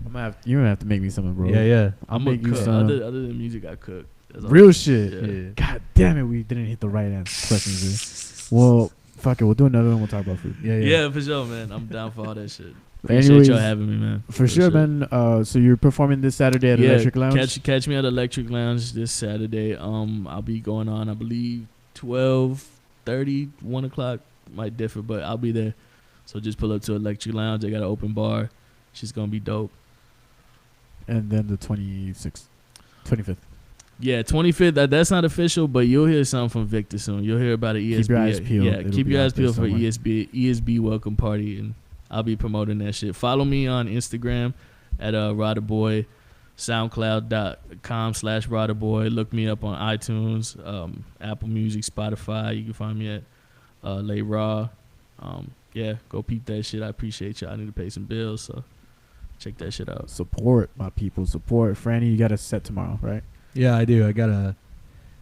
You're gonna have to make me something, bro. Yeah. I'm gonna cook. Other than music, I cook. Real shit. Yeah. God damn it, we didn't hit the right answer questions. Well, fuck it. We'll do another one. We'll talk about food. Yeah, for sure, man. I'm down for all that shit. Appreciate y'all having me, man. For sure, man. So you're performing this Saturday at Electric Lounge? Catch me at Electric Lounge this Saturday. I'll be going on, I believe, 12:30, 1 o'clock. Might differ, but I'll be there. So just pull up to Electric Lounge. They got an open bar. She's going to be dope. And then the 25th. Yeah, 25th. That's not official, but you'll hear something from Victor soon. You'll hear about an ESB. Keep your eyes peeled. Yeah, keep your eyes peeled for ESB welcome party, and I'll be promoting that shit. Follow me on Instagram at rawdaboi, soundcloud.com/rawdaboi. Look me up on iTunes, Apple Music, Spotify. You can find me at Lara. Yeah, go peep that shit. I appreciate y'all. I need to pay some bills, so check that shit out. Support, my people. Support. Franny, you got a set tomorrow, right? Yeah, I do. I got a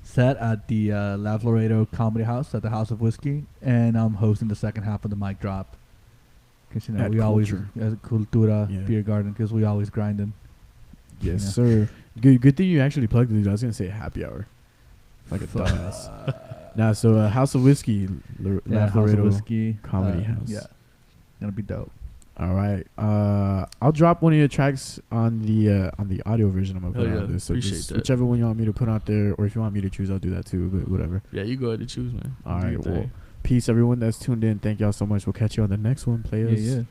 set at the Lav Laredo Comedy House at the House of Whiskey, and I'm hosting the second half of the mic drop. Because we always as Cultura Beer Garden, because we always grinding. Yes, sir. Good thing you actually plugged it. I was gonna say happy hour, like a dumbass. Nah, so House of Whiskey, Lav Laredo Whiskey Comedy House. Yeah, gonna be dope. All right. I'll drop one of your tracks on the audio version. I'm gonna put out this. So just whichever one you want me to put out there, or if you want me to choose, I'll do that too. But whatever. Yeah, you go ahead and choose, man. All right. Well, peace, everyone that's tuned in. Thank y'all so much. We'll catch you on the next one, players. Yeah.